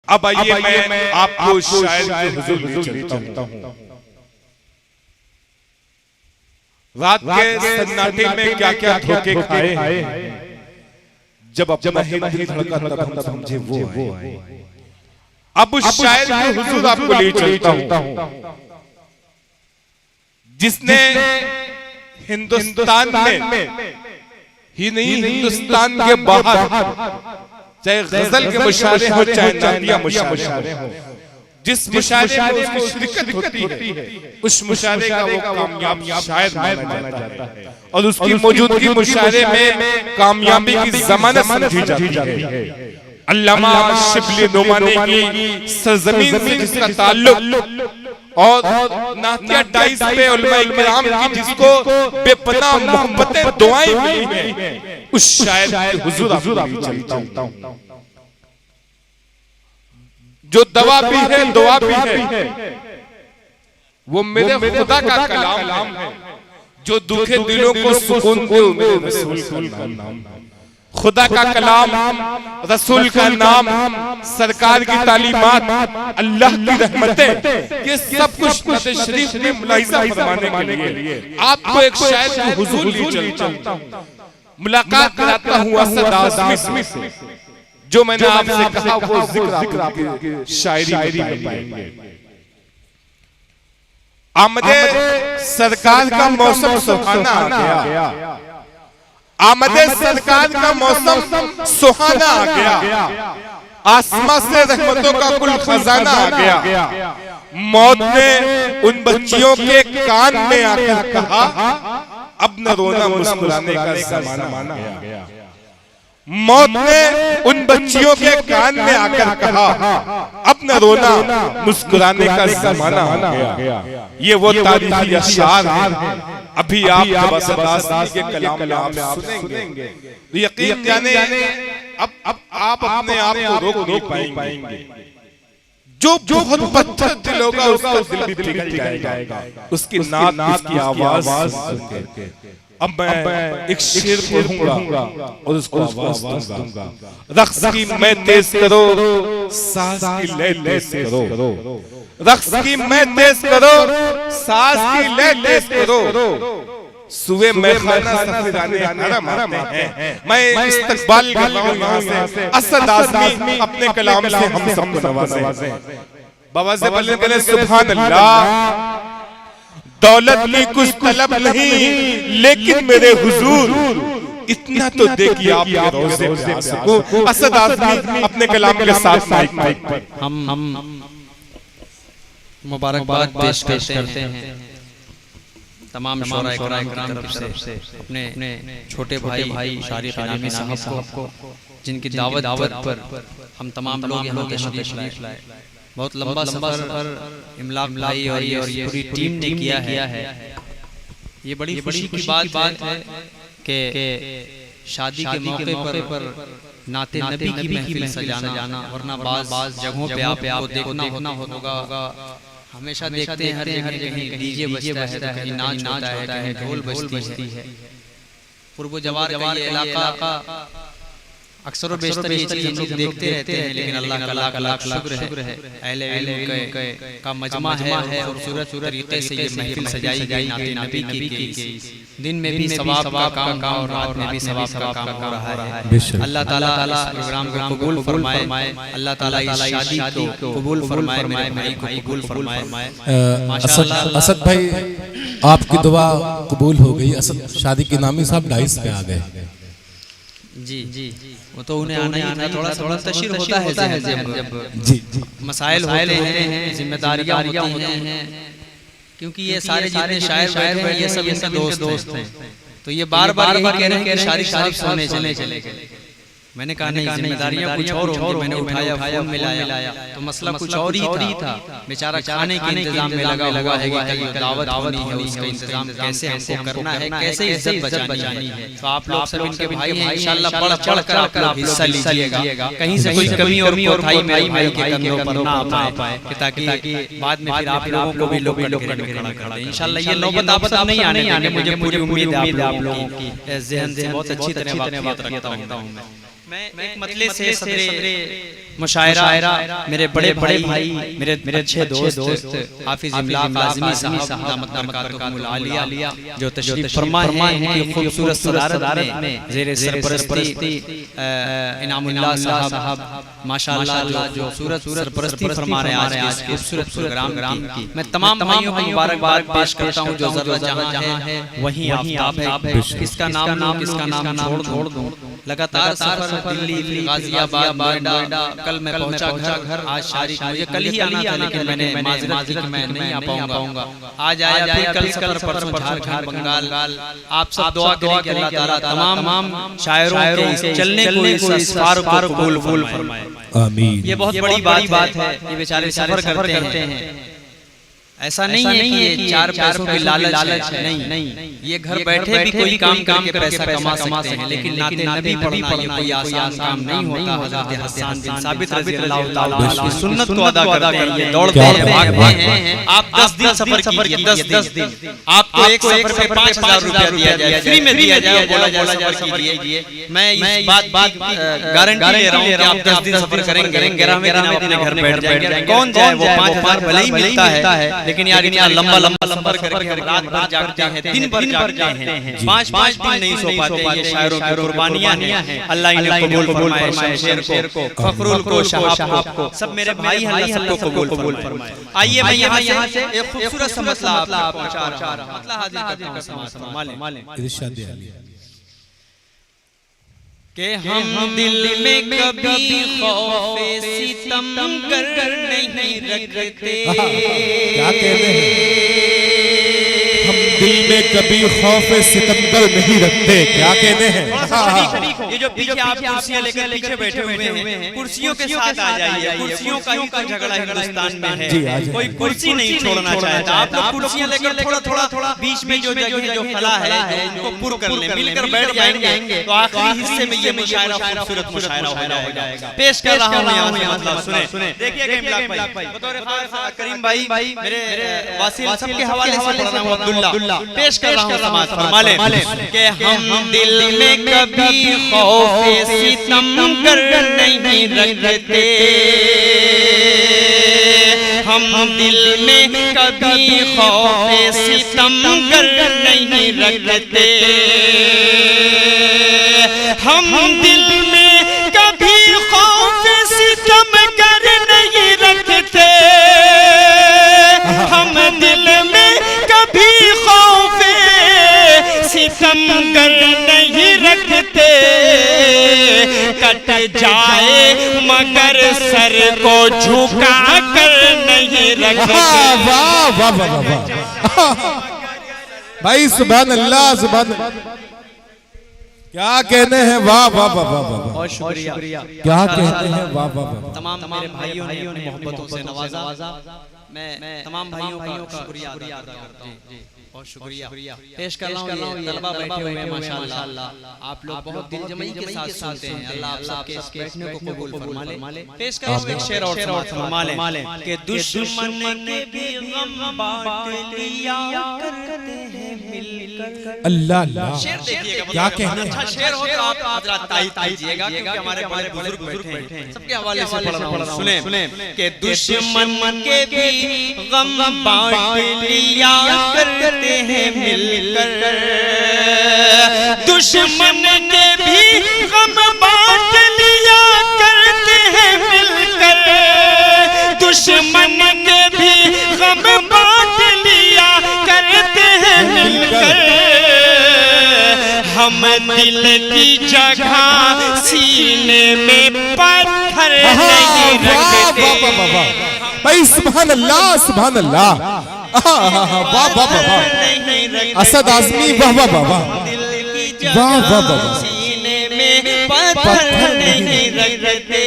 अब आइए मैं आपको शायर के हुजूर चलता हूं। रात के सन्नाटे में क्या क्या धोखे खाए, जब अपना दिल धड़का तब हम समझे वो आए। अब उस शायर के हुजूर आपको ले चलता हूं जिसने हिंदुस्तान में ही नहीं, हिंदुस्तान के बाहर, चाहे गजल के मुशायरे हो चाहे नातिया मुशायरे हो, जिस मुशायरे में उसकी शिरकत होती है उस मुशायरे का वो कामयाब शायर माना जाता है और उसकी मौजूदगी मुशायरे में कामयाबी की ज़मानत समझी जाती है। अल्लामा शिबली नुमानी की सरजमीन से जिसका ताल्लुक और नातिया डाइस पे उलमा इकराम की जिसको बेपनाह मोहब्बतें दुआएं मिली हैं, उस शायर के हुजूर आपको चलता हूं जो दवा भी है दुआ भी है। वो मेरे खुदा का कलाम है जो दुखे दिलों को सुकून दे, मेरे रसूल का नाम। खुदा का कलाम, रसूल का नाम, सरकार की तालीमात, अल्लाह की रहमतें, ये सब कुछ नज़र शरीफ में मुलाहिजा फरमाने के लिए आपको एक शायर के हुजूर ले चलता हूं। मुलाकात कराता हूं असद आज़मी से, जो मैंने आपसे कहा वो जिक्र आपकी शायरी में पाएंगे। आमदे सरकार का मौसम सुहाना आ गया, आमदे सरकार का मौसम सुहाना आ गया, आसमां से रहमतों का कुल खजाना आ गया। मौत ने उन बच्चियों के कान में आकर कहा, अब न रोना मुस्कुराने का ज़माना आ गया। मौत ने उन बच्चियों के कान में आकर कहा, अब न रोना मुस्कुराने का ज़माना आ गया। ये वो तारीखी अशआर हैं, अभी आप जब असद आज़मी के कलाम में आप सुनेंगे यकीन जाने अब आप अपने आप को रोक नहीं पाएंगे। जो बहुत पत्थर दिल होगा उसका दिल भी पिघल जाएगा उसकी नात, उसकी आवाज सुन के। अब मैं एक शेर पढ़ूंगा और उसको आवाज दूंगा। रक्स की मैं तेज करो, सांस की लय तेज करो, रक्स की मैं तेज करो, सांस की लय तेज करो, सुबह मैं खाना सफराने हरम आते हैं। मैं इस्तकबाल कर रहा हूं यहां से असद आज़मी अपने कलाम से हम सबको नवाजे। बाबा से बोले सुभान अल्लाह, दौलत की कुछ तलब नहीं लेकिन मेरे हुजूर इतना तो देखिए आप रोज़े प्यासे को। असद आज़मी अपने कलाम के साथ माइक पर हम मुबारकबाद पेश करते हैं तमाम शोरा इकराम से अपने छोटे भाई शारिक इनामी साहब को, जिनकी दावत पर हम तमाम लोग यहाँ तशरीफ लाए। बहुत लंबा सफर इमलाक भाई और ये पूरी टीम ने किया है। ये बड़ी खुशी की बात है कि शादी के मौके पर नाते नबी की महफिल सजाना, वरना बाज़ जगहों पे आपको देखना होगा हमेशा देखते हैं हर जगह कहीं डीजे बजता है, तो कहीं नाच होता है, कहीं ढोल बजती है। पूर्व जवार का ये इलाका अक्सर बेशतर ये चीज़ हम लोग देखते रहते हैं, लेकिन अल्लाह का लाख लाख शुक्र है अहले इल्म का मजमा है और खूबसूरत तरीके से ये महफिल सजाई गई, नाते नबी की। दिन में भी सवाब का काम और रात में भी सवाब का काम हो रहा है। अल्लाह ताला इस प्रोग्राम को कबूल फरमाए, अल्लाह ताला इस शादी को कबूल फरमाए, मेरे भाई को कबूल फरमाए। माशाअल्लाह असद भाई आपकी दुआ कबूल हो गई। असद शादी के नामी साहब डाइस पे आ गए। जी वो तो उन्हें आना ही था, थोड़ा तशरीफ होता है जब जी मसाइल होते हैं, जिम्मेदारियां होती हैं, क्योंकि ये सारे जितने शायर हैं ये सब इनके दोस्त हैं। तो ये बार बार कह रहे हैं कि शारिक साहब सोने चले। मैंने कहा नहीं, जिम्मेदारियां कुछ और होंगी। मैंने उठाया, फोन मिलाया तो मसला कुछ और ही था। बेचारा खाने के इंतजाम में लगा हुआ है कि कल दावत होनी है, उसका इंतजाम कैसे हमको करना है, कैसे इज्जत बचानी है। तो आप लोग सब इनके भाई हैं, इंशाल्लाह बढ़ कर आप लोग हिस्सा लीजिएगा। कहीं से कोई कमी और कोताही भाई के कंधों पर ना आ पाए, ताकि बाद में फिर आप लोगों को भी लोग खड़ा दें। इंशाल्लाह ये नौबत आप सब नहीं आने, मुझे पूरी उम्मीद है आप लोगों की ज़हन से बहुत अच्छी तरह वाक़िफ़ रखता हूं। मैं एक मतले से सदरे मुशायरा मेरे बड़े भाई मेरे अच्छे दोस्त हाफिज इमलाक आज़मी साहब दामत बरकातुहुमुल आलिया जो तशरीफ फरमा हैं उनकी खूबसूरत सदारत में ज़ेरे सरपरस्ती इनामुल्लाह साहब माशाअल्लाह जो सूरत सरपरस्ती फरमा रहे हैं आज के खूबसूरत प्रोग्राम की मैं तमाम भाइयों को मुबारकबाद पेश करता हूं जो ज़रा जहां है वहीं आफताब है। किसका नाम छोड़ दूं लगातार सफर दिल्ली गाजियाबाद नोएडा कल मैं पहुंचा घर आज शादी मुझे कल ही आना था लेकिन मैंने माजरत की कि मैं नहीं आ पाऊंगा आज आया फिर कल सफर परसों झारखंड बंगाल। आप सब दुआ करें कि अल्लाह ताला तमाम शायरों के चलने को इस असफार को कबूल फरमाए आमीन। ये बहुत बड़ी बात है। ये बेचारे सफर करते हैं, ऐसा नहीं है कि ये चार पैसों की लालच है, नहीं ये घर बैठे भी कोई काम कर पैसा कमा सकते हैं लेकिन नाते नबी पढ़ना ये कोई आसान काम नहीं होता। हज़रत हसन बिन साबित रज़ियल्लाहु ताला की सुन्नत को अदा करते हैं, ये दौड़ भागते हैं। आप 10 दिन सफर कीजिए, 10 दिन आपको एक सफर पे 5000 रुपया दिया जाए, फ्री में दिया जाए, बोला जा कीजिए। मैं इस बात गारंटी ले रहा हूं कि आप 10 दिन सफर करेंगे 11वें दिन घर बैठ जाएंगे। कौन जाए वो 5000 भले ही मिलता है लेकिन यार इतना लंबा सफर करके हम रात भर जागते हैं, दिन भर जागते हैं, 5 दिन नहीं सो पाते। ये शायरों की कुर्बानियां हैं। अल्लाह इन्हें कबूल फरमाए, शमशेर को, फखरुल को, शहाब को, सब मेरे भाई हैं, अल्लाह सबको कबूल फरमाए। आइए मैं यहां से एक खूबसूरत सा मसला आपको पहुंचा रहा हूं, मतलब हाजिर करता हूं, समाज फरमा लें इरशाद आलिया कि हम दिल में कभी खौफे सितम कर नहीं रखते। क्या कहते हैं? हम दिल में कभी खौफ सितमगर नहीं रखते। क्या कहते हैं? ये जो पीछे आप कुर्सियां लेकर पीछे बैठे हुए हैं, कुर्सियों के साथ आ जाइए। कुर्सियों का ही तो झगड़ा हिंदुस्तान में है, कोई कुर्सी नहीं छोड़ना चाहता। आप लोग कुर्सियां लेकर थोड़ा बीच में जो जगह जो खला है उनको पुर कर लें, मिलकर बैठ जाएंगे तो आखिरी हिस्से में ये मुशायरा खूबसूरत मुशायरा हो जाएगा। पेश कर रहा हूं यहां से, मतलब सुने देखिए इमलाक भाई बतौर खास करीम भाई मेरे वासिल सबके हवाले से पढ़ रहा हूं अब्दुल्ला पेश कर रहा हूं, समाज फरमा लें कि हम दिल में कभी खौफ सितम कर नहीं रखते। हम दिल में कभी खौफ सितम कर नहीं रखते। हम दिल में कभी खौफ सितम कर नहीं रखते। हम दिल में कभी खौफ सितम कर नहीं रखते। कट जाए मगर सर को झुका कर नहीं रखते। वाह वाह वाह वाह भाई, सुभान अल्लाह, सुभान। क्या कहते हैं? वाह वाह वाह वाह वाह, बहुत शुक्रिया। क्या कहते हैं? वाह वाह वाह। तमाम मेरे भाइयों ने मोहब्बतों से नवाजा। मैं तमाम भाइयों का शुक्रिया अदा करता हूं, बहुत शुक्रिया पेश कर रहा हूं। ये तलबा बैठे हुए हैं माशाअल्लाह, आप लोग बहुत दिलजमई के साथ सुनते हैं। अल्लाह आप सबके इस बैठने को कबूल फरमा ले। पेश कर रहा हूं एक शेर और फरमा लें कि दुश्मन के भी गम बांट लिया करते हैं मिलकर। अल्लाह अल्लाह, शेर देखिएगा, क्या कहते हैं? अच्छा शेर हो तो आप हजरत तारीफ कीजिएगा क्योंकि हमारे बड़े बुजुर्ग बैठे हैं, सबके हवाले से पढ़ रहा हूं। सुने कि दुश्मन के भी गम बांट लिया करते हैं मिलकर। दुश्मन के भी गम बांट लिया करते हैं मिलकर। दुश्मन के भी गम बांट लिया करते हैं मिलकर। हम दिल की जगह सीने में पत्थर नहीं रखते। भाई सुभान अल्लाह, सुभान अल्लाह, वाह वाह वाह। असद आज़मी वाह वाह वाह वाह वाह वाह। सीने में पत्थर नहीं रखते।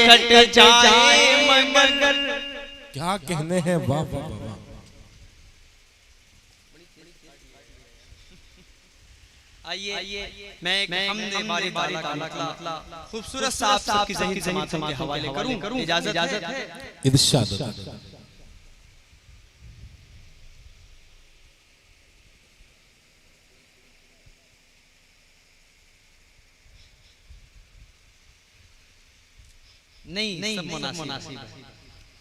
कट जाए मगर। क्या कहने हैं? वाह वाह वाह। आइए मैं एक हमदे बारी ताला खूबसूरत सा आप सबकी ज़हीन समात के हवाले करूं, इजाजत है? इरशाद। नहीं, सब मुनासिब है,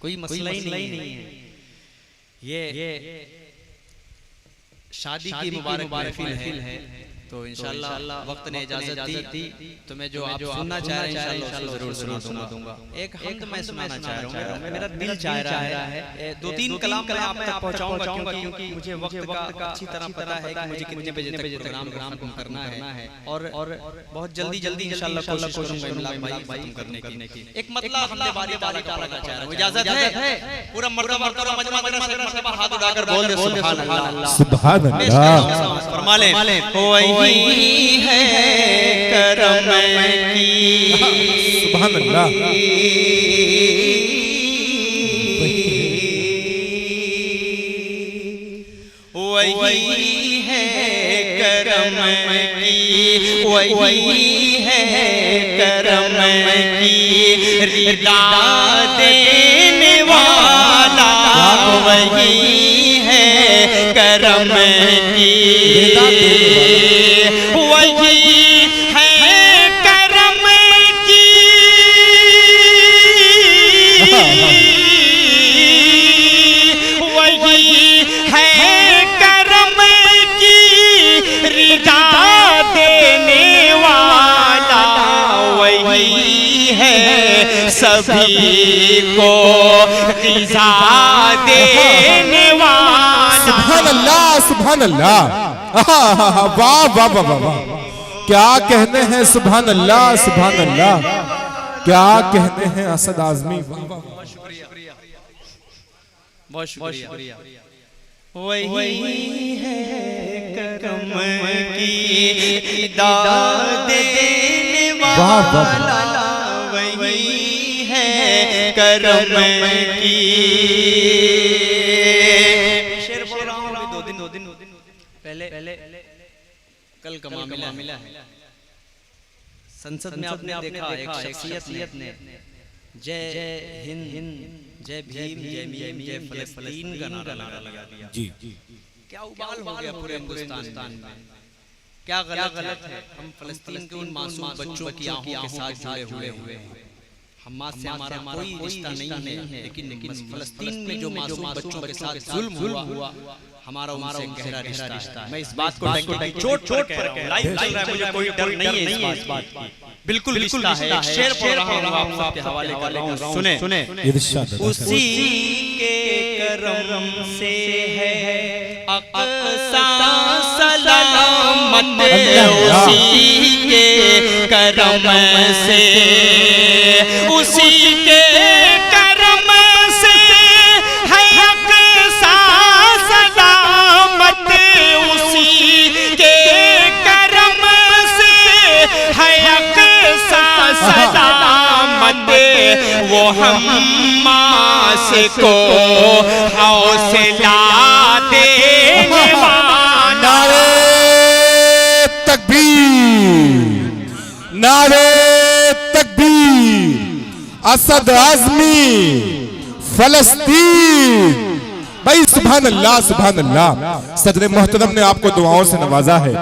कोई मसला ही नहीं है। ये शादी की मुबारक महफिल है, तो इंशाअल्लाह वक्त ने इजाजत दी तो मैं जो आप सुनना चाह रहे हैं इंशाअल्लाह जरूर सुना दूंगा। एक हम्द मैं सुनाना चाह रहा हूं, मेरा दिल चाह रहा है। 2-3 कलाम मैं आप तक पहुंचाऊंगा क्योंकि मुझे वक्त का अच्छी तरह पता है कि मुझे कितने बजे तक प्रोग्राम करना है और बहुत जल्दी इंशाअल्लाह कोशिश करूंगा इमलाक भाई खत्म करने की। एक मतलब हमने बारी ताला का पढ़ना चाह रहा हूं, इजाजत है? पूरा मर्तबा मजमा हाथ उठाकर बोल दे सुभान अल्लाह, सुभान अल्लाह। फरमा ले वही है करम की, सुभान अल्लाह। वही है करम की, वही है करम की, रिदा देने वाला वही है करम की, वही है करम की, वही है करम की, रिदा देने वाला वही है सभी को रिजा देने वाला। सुभान अल्लाह, सुभान अल्लाह। वाह वाह वाह वाह, क्या कहने हैं, सुभान अल्लाह, सुभान अल्लाह, क्या कहने हैं असद आजमी। बहुत शुक्रिया। वही है करम की, दाद देने वाला वही है करम की। शेर बोल रहा हूं अभी 2 दिन पहले कल का मामला है। संसद में आपने देखा एक शख्सियत ने जय हिंद, जय भीम, जय जय फलस्तीन का नारा लगा दिया। जी, क्या उबाल हो गया पूरे हिंदुस्तान में। क्या गलत है? हम फलस्तीन के उन मासूम बच्चों की आंखों के साथ जुड़े हुए हैं। हमास से हमारा कोई रिश्ता नहीं है, लेकिन फलस्तीन में जो मासूम बच्चों के साथ जुल्म हुआ हमारा उनसे गहरा रिश्ता है। मैं इस बात को चोट पर लाइव चल रहा है, मुझे कोई डर नहीं है इस बात की, बिल्कुल रिश्ता है। एक शेर पढ़ रहा हूं आप सबके हवाले कर रहा हूं, सुने। उसी के करम से है अक़सा सलामत, उसी के करम से, उसी के करम से है अक़सा सलामत, उसी के करम से है अक़सा सलामत। वो हम्मास को हौसला देने वाला। नारे तकबीर, नारे तकबीर, असद आजमी, फलस्तीन। भाई सुभान अल्लाह, सुभान अल्लाह। सदर मोहतरम ने आपको दुआओं से नवाजा है।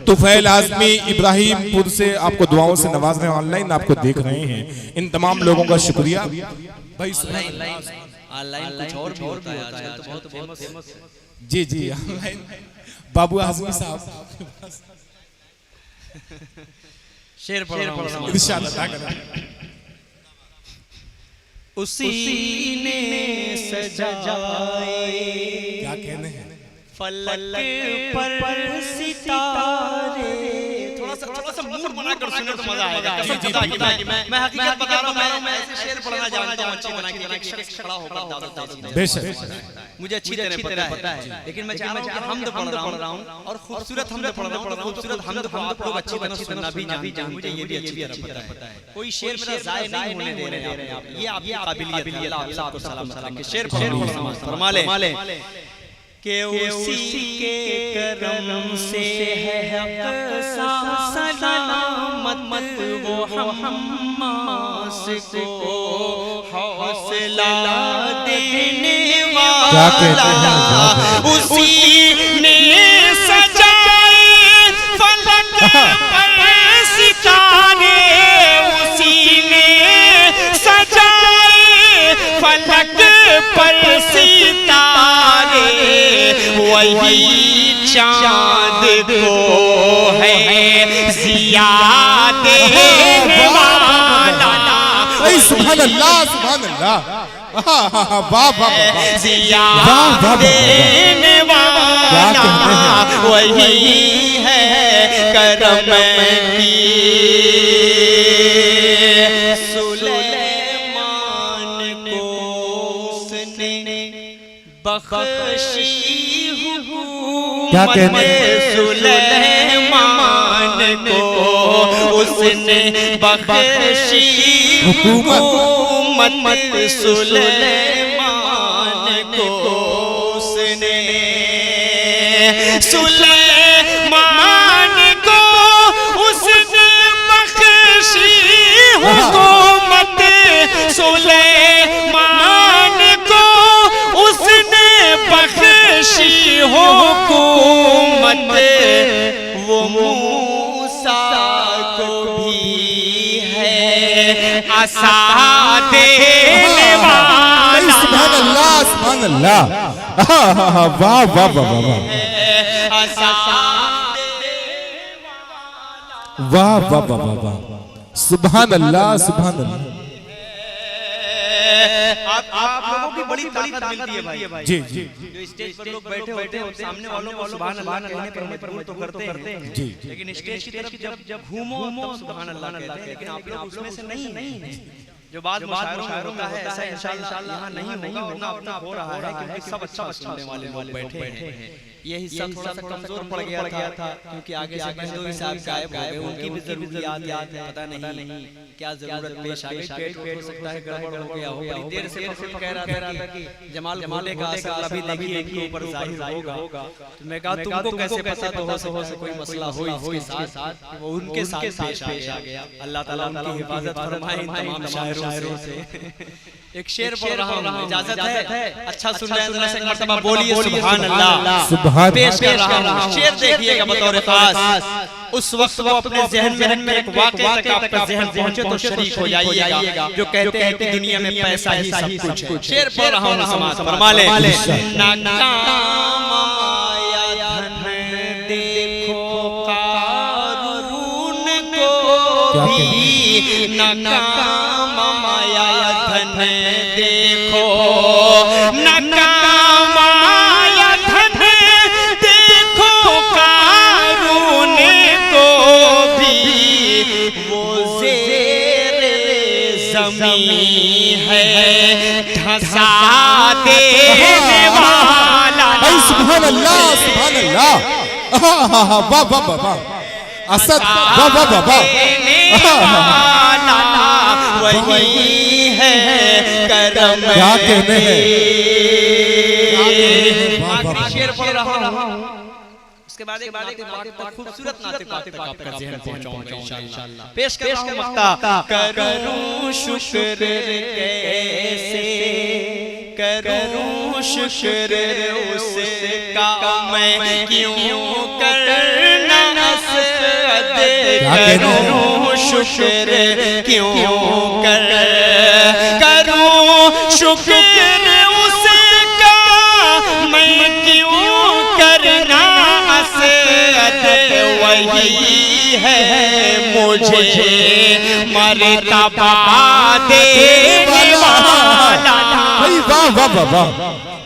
तुफैल आजमी इब्राहिमपुर से आपको दुआओं से नवाज रहे हैं, ऑनलाइन आपको देख रहे हैं। इन तमाम लोगों का शुक्रिया। भाई ऑनलाइन कुछ और भी होता है आजकल, तो बहुत फेमस। जी जी, ऑनलाइन बाबू आजमी साहब शेर पढ़ रहा हूं इंशाअल्लाह। उसी ने सजाए, क्या कहने हैं, फलक पर सितारे। थोड़ा सा मूड बनाकर सुने तो मजा आएगा। मैं हकीकत बता रहा हूं, मैं ऐसे शेर पढ़ना जानता हूं अच्छी बना के। एक शख्स खड़ा होकर बेशक मुझे अच्छी तरह पता है, लेकिन मैं चाह रहा हूं हमद पढ़ रहा हूं और खूबसूरत हमद पढ़ रहा हूं। खूबसूरत हमद को आप लोग अच्छी तरह सुनना भी जानते हैं, मुझे ये भी अच्छी तरह पता है। कोई शेर मेरा ज़ाय नहीं होने दे रहे हैं आप, ये आपकी काबिलियत है। अल्लाह आपको सलाम के शेर फरमा ले के उसी के करम से है अक़सा सलामत, वो हम्मास को हौसला देने वाला। उसी ने सजाए फलक पर सितारे, उसी ने सजाए फलक पर सितारे वही चांद को है जिया देने वाला। सुभान अल्लाह सुभान अल्लाह। वाह वाह वाह। जिया देने वाला वही है करम की। सुलेमान को उसने बख्शी क्या कहने सुलेमान को उसने बख्शी हुकूमत। सुलेमान को उसने सुलेमान को उसने बख्शी हुकूमत। सुलेमान को उसने बख्शी हुकूमत। वो मूसा को भी है आसा देने वाला। सुभान अल्लाह सुभान अल्लाह। वाह वाह वाह वाह वाह वाह वाह वाह। सुभान अल्लाह सुभान अल्लाह। आप लोगों की बड़ी ताकत मिलती है भाई। जी जी जो स्टेज पर लोग बैठे होते हैं सामने वालों को सुभान अल्लाह कहने पर मजबूर तो करते हैं जी। लेकिन स्टेज की तरफ जब घूमो तब सुभान अल्लाह कहते हैं। लेकिन आप लोग उसमें से नहीं है। जो बात मुशायरों में होता है ऐसा इंशाअल्लाह यहाँ नहीं होगा। अपना हो रहा है क्योंकि सब अच्छा सुनने वाले लोग बैठे हैं। ये हिस्सा थोड़ा सा कमजोर पड़ गया था क्योंकि आगे से बहदोई साहब गायब हो गए। उनकी भी जरूरियात पता नहीं क्या जरूरत पेश आ गई। पेट हो सकता है गड़बड़ हो गया हो। बड़ी देर से फखर कह रहा था कि जमाल घोड़े का असर अभी देखिए इनके ऊपर जाहिर होगा। तो मैं कहा तुमको कैसे पता तो हो से कोई मसला हो इसके साथ वो उनके साथ पेश आ गया। अल्लाह ताला उनकी हिफाजत फरमाए तमाम शायरों से। एक शेर पढ़ रहा हूं, इजाजत है? अच्छा सुन लें, एक मर्तबा बोलिए सुभान अल्लाह। पेश कर रहा हूं, शेर देखिएगा बतौर खास। उस वक्त वो अपने ज़हन में एक वाक़या तक आपका ज़हन पहुंचे तो शरीक हो जाइएगा। जो कहते हैं कि दुनिया में पैसा ही सब कुछ है। शेर पढ़ रहा हूं, समाज फरमा ले। नाकाम आया धन देखो कारून को भी, नाकाम आया धन देखो, नाकाम आया धन देखो कारून को भी। वो ज़ेरे ज़मीन है धंसा देने वाला। सुभान अल्लाह सुभान अल्लाह। वाह वाह वाह। असद वाह वाह वाह। वही है करम। क्या कहने हैं। शेर पढ़ रहा हूं, उसके बाद एक खूबसूरत नाते पाक आपका ज़हन पहुंचाऊंगा इंशाअल्लाह। पेश कर रहा हूं मक्ता। करूं शुक्र कैसे करूं शुक्र उसका मैं क्यों करना असद। करूं शुक्र क्यों करूं शुक्र उसका मैं क्यों करना असद। वही है मुझे मर्तबा देने वाला। भाई वाह वाह वाह वाह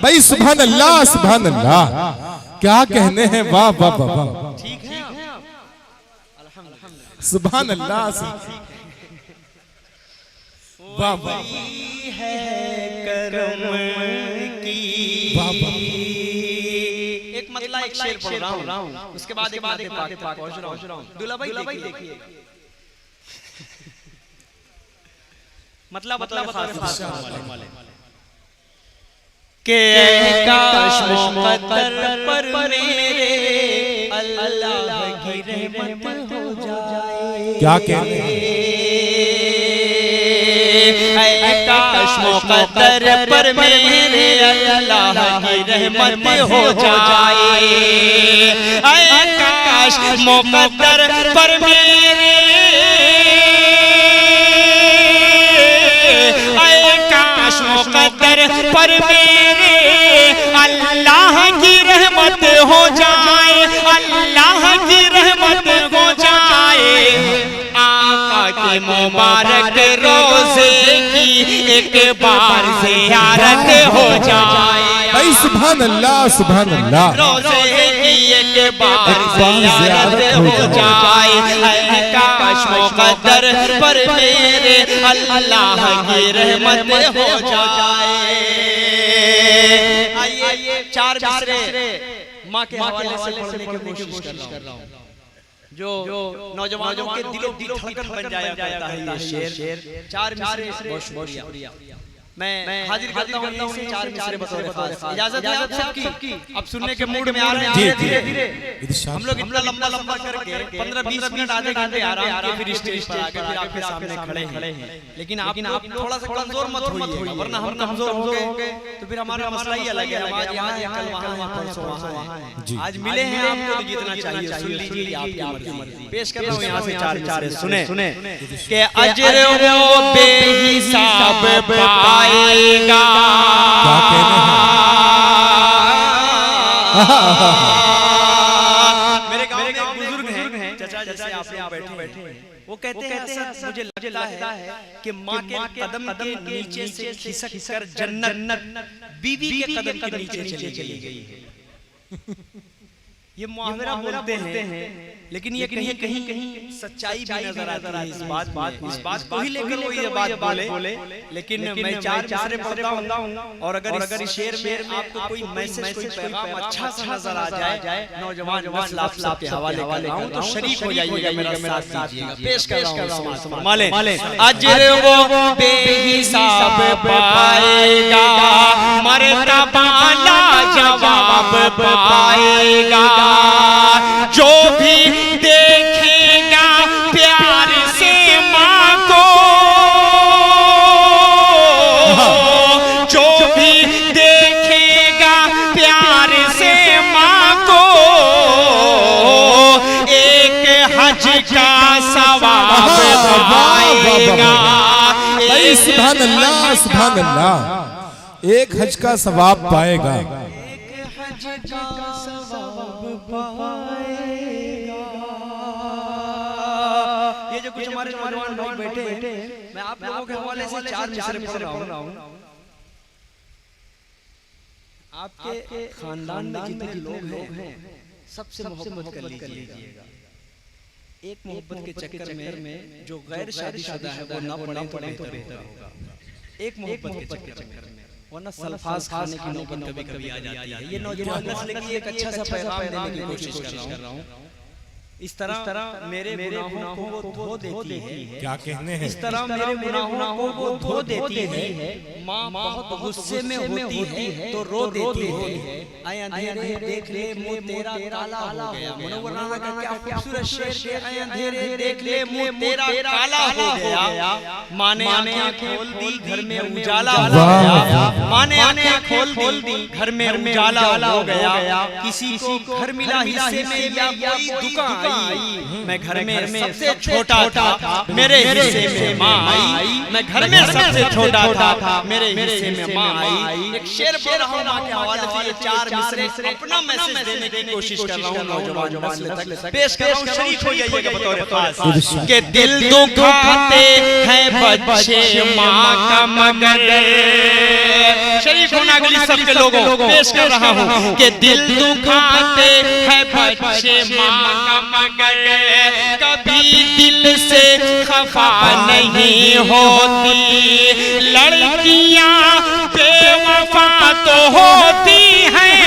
भाई। सुभान अल्लाह सुभान अल्लाह। क्या कहने हैं। वाह वाह वाह वाह। ठीक है सुभान अल्लाह। वाह वाह है करम की। एक मतलब एक शेर पढ़ रहा हूं, उसके बाद एक बात पहुंच रहा हूं। दुल्हा भाई देखिए मतलब के काश मुक़द्दर पर मेरे अल्लाह की रहमत हो जाए। क्या कहने हैं। काश मुक़द्दर पर मेरे अल्लाह की रहमत हो जाए। काश मुक़द्दर पर मेरे काश मुक़द्दर समंदर पर मेरे अल्लाह की रहमत हो जाए, अल्लाह की रहमत हो जाए। आका के मुबारक रोजे की एक बार ज़ियारत हो जाए। भाई सुभान अल्लाह सुभान अल्लाह। रोजे की एक बार ज़ियारत हो जाए। काश मुक़द्दर पर मेरे अल्लाह की रहमत हो जाए। आइए चार मिसरे माँ के हवाले से पढ़ने की कोशिश कर रहा हूँ, जो नौजवानों के दिलों की धड़कन बन जाया करता है ये शेर। चार मिसरे बहुत शुक्रिया। मैं हाजिर करता हूँ इसे चार मिसरे बतौर खास। इजाजत है आप सबकी, अब सुनने के मूड में आ रहे हैं धीरे धीरे। हम लोग इतना लंबा लंबा करके 15-20 मिनट आधे घंटे आराम के फिर स्टेज पर आके फिर आपके सामने खड़े हैं। लेकिन आप थोड़ा सा कमजोर मत होइए, वरना हम कमजोर हो गए तो फिर हमारा मसला ही अलग है। आज यहाँ कल वहाँ परसों वहाँ है। आज मिले हैं आपको तो जितना चाहिए सुन लीजिए, आपकी मर्जी। पेश कर रहा हूँ यहाँ से चार मिसरे सुने के अजर वो बेहिसाब पाएगा। मेरे गांव में बुजुर्ग हैं चाचा जैसे आप बैठे वो कहते हैं मुझे लगता है कि माँ के कदम के नीचे से खिसक कर जन्नत बीवी के कदम के नीचे चली गई है। ये मुहावरा बोलते हैं, लेकिन ये कहीं सच्चाई भी नजर आती है इस बात को ही लेकर वो ये बात बोले। लेकिन मैं चार मिसरे पढ़ता हूँ और अगर इस शेर में आपको कोई मैसेज कोई पैगाम अच्छा सा नजर आ जाए नौजवान नस्ल के हवाले कराऊं तो शरीक हो जाइएगा, मेरा साथ दीजिएगा। पेश कर रहा हूं माले अजर वो बेहिसाब पाएगा, मर्तबा लाजवाब पाएगा। जो भी देखेगा प्यार से माँ को, जो भी देखेगा प्यार से माँ को, एक हज का सवाब पाएगा। सुभान अल्लाह सुभान अल्लाह। एक हज का सवाब पाएगा। ये जो कुछ हमारे नौजवान भाई बैठे मैं आप लोगों के हवाले से चार मिसरे पढ़ रहा हूँ। आपके खानदान में जितने लोग हैं सबसे मोहब्बत कर लीजिएगा। एक मोहब्बत के चक्कर में जो गैर शादीशुदा है वो ना पढ़े तो बेहतर होगा। एक मोहब्बत के चक्कर में, वरना सल्फाज खाने की नौबत कभी-कभी आ जाती है। ये नौजवान नस्ल के लिए एक अच्छा सा पैगाम देने की कोशिश कर रहा हूँ। इस तरह मेरे गुनाहों को वो धो देती है। क्या कहने हैं? इस तरह मेरे गुनाहों को वो धो देती है। माँ बहुत गुस्से में होती है तो रो देती है। आए अंधेरे देख ले मुँह तेरा काला हो गया। मुनव्वर राना का क्या खूबसूरत शेर है। आए अंधेरे देख ले मुँह तेरा काला हो गया। माँ ने आंखें खोल दी घर में उजाला हो गया। माँ ने आंखें खोल दी घर में उजाला हो गया। किसी को घर मिला हिस्से में या कोई दुकान आई। मैं घर में सबसे छोटा था, मेरे हिस्से में माँ आई। मैं घर में सबसे छोटा था, मेरे हिस्से में माँ आई। एक शेर बोल रहा हूँ माँ के हवाले से। ये चार मिसरे अपना मैसेज देने की कोशिश कर रहा हूँ नौजवान नस्ल तक। पेश कर रहा हूँ, शरीक हो जाइएगा बतौर खास के दिल दुखाते हैं बच्चे माँ का मगर। शरीक होना अगली सबके लोगों पेश कर रहा हूँ कि दिल दुखाते हैं बच्चे माँ का मगर। कभी दिल से खफा नहीं होती, लड़कियां बेवफा तो होती हैं,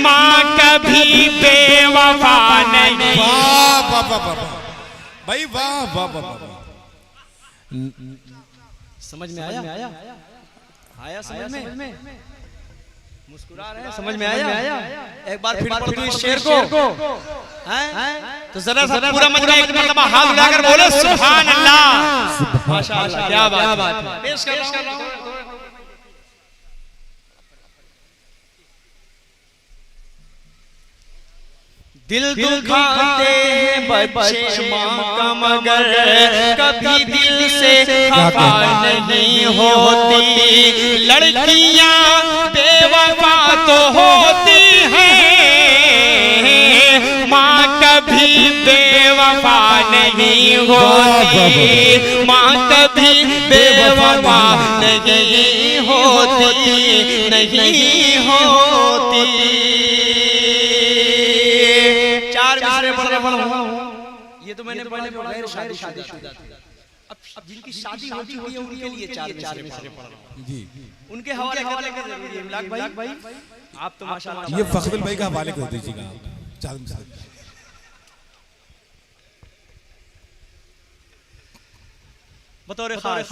माँ कभी बेवफा नहीं। वाह वाह वाह भाई वाह वाह वाह। समझ में आया? आया समझ में? मुस्कुरा रहे हैं, समझ में आया? एक बार फिर पढ़ दो इस शेर को, हैं? तो जरा सा पूरा मजमा एक मरतबा हाथ उठाकर बोले सुभान अल्लाह। माशाअल्लाह, क्या बात है। पेश कर रहा हूं। दिल दुखाते हैं बच्चे माँ का मगर कभी दिल से खफा नहीं होती। लड़कियाँ बेवफा तो होती हैं, माँ कभी बेवफा नहीं होती। माँ कभी बेवफा नहीं होती, नहीं होती। ये तो मैंने पहले गैर शादीशुदा अब जिनकी शादी हो चुकी है उनके लिए चार मिसरे पढ़ रहा हूं जी। उनके हवाले कर दीजिए इमलाक भाई। आप तो माशाल्लाह ये फखरुल भाई का हवाले कर दीजिएगा आप। चार मिसरे बतौर खास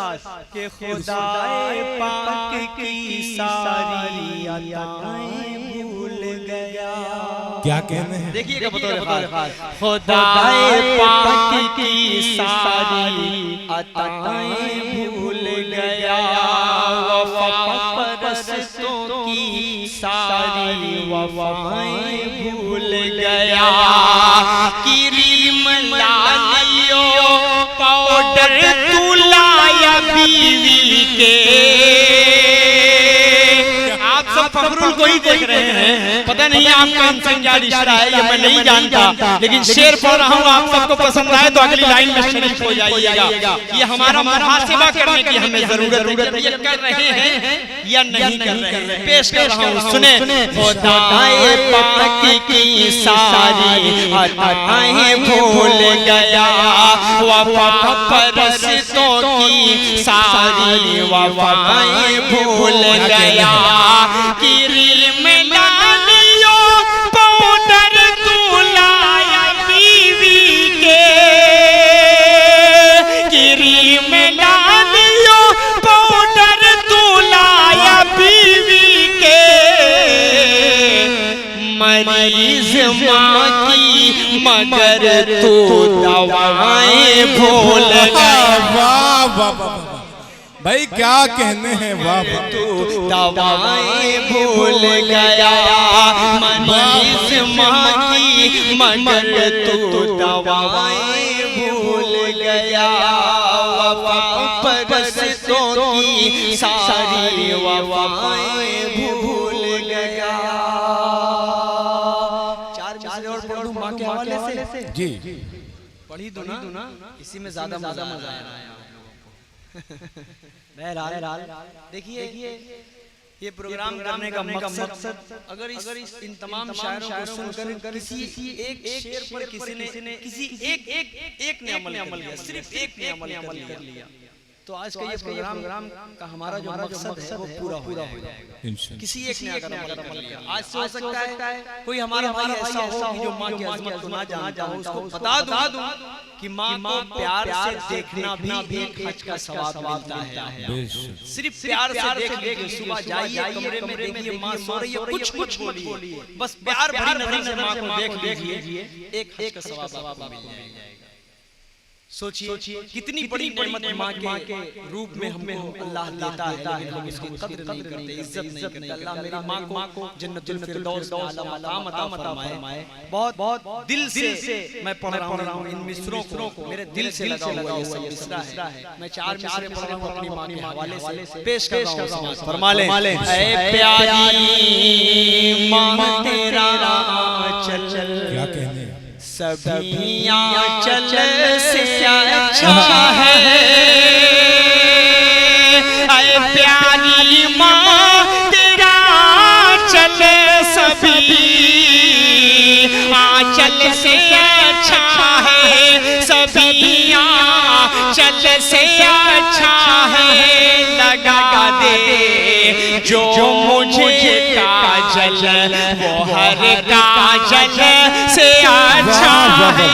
के खुदाए पाक की सारी अताएं भूल गया। क्या कहने हैं? देखिएगा बतौर खास खुदाए पाक की सारी अताएं भूल गया। वफा परस्तों की सारी वफाएं भूल गया। क्रीम लालियो पाउडर तू लाया बीवी के। आप सब फखरुल को ही देख रहे हैं, पता नहीं आपका इनसे क्या रिश्ता है ये मैं नहीं जानता, लेकिन शेर पढ़ रहा हूँ, आप सबको पसंद आए तो अगली लाइन में शरीफ हो जाइएगा। ये हमारा मुहासिबा करने की हमें जरूरत है, ये कर रहे हैं या नहीं कर रहे हैं। पेश कर रहा हूँ, सुने। खुदाए पाक की सारी अताएं भूल गया। वफा परस्तों की सारी वफाएं भूल गया। क्रीम लालियो पाउडर तू लाया बीवी के। क्रीम लालियो पाउडर तू लाया बीवी के। मरीज माँ की मगर तू दवाएं भूल गया। वाह वाह वाह भाई क्या कहने हैं? वाह तू दवाएं भूल गया। मरीज माँ की मगर तू दवाएं भूल गया। वफा परस्तों की सारी वफाएं भूल गया। चार मिसरे और पढ़ दूं माँ के हवाले से जी। पढ़ी दो ना, इसी में ज्यादा मजा आ रहा है। बहरहाल देखिए ये प्रोग्राम करने का मकसद अगर इन तमाम शायरों को सुनकर किसी एक शेर पर किसी ने अमल किया, सिर्फ एक ने अमल कर लिया, तो आज का ये प्रोग्राम का हमारा जो मकसद है वो पूरा हो जाएगा। किसी एक ने अगर अमल किया, आज से हो सकता है कोई हमारा भाई ऐसा हो कि जो माँ की अज़मत को ना जानता हो, उसको बता दूं कि माँ को प्यार से देखना भी एक हज का सवाब मिलता है। सिर्फ प्यार से देख लीजिए, सुबह जाइए कमरे में देखिए माँ सो रही है, कुछ बोलिए, बस प्यार भरी नजर से माँ को देख लीजिए, एक हज का सवाब मिल जाएगा। सोचिए कितनी बड़ी नेमत माँ के रूप में हमें अल्लाह देता है, लेकिन हम इसकी कद्र नहीं करते, इज्जत नहीं करते। अल्लाह मेरी माँ को जन्नतुल फिरदौस में आला मकाम अता फरमाए। बहुत दिल से मैं पढ़ रहा हूँ इन मिसरों को, मेरे दिल से लगा हुआ ये मिसरा है। मैं चार मिसरे पढ़ रहा हूँ अपनी माँ के हवाले से, पेश कर रहा हूँ। फरमा ले, ऐ प्यारी माँ तेरा चल। क्या कहने? सभी आंचल से अच्छा है। ऐ प्यारी माँ तेरा आंचल सभी आंचल से अच्छा है। सभी आंचल से अच्छा है। लगा दे जो मुझे काजल वो हर काजल से अच्छा है।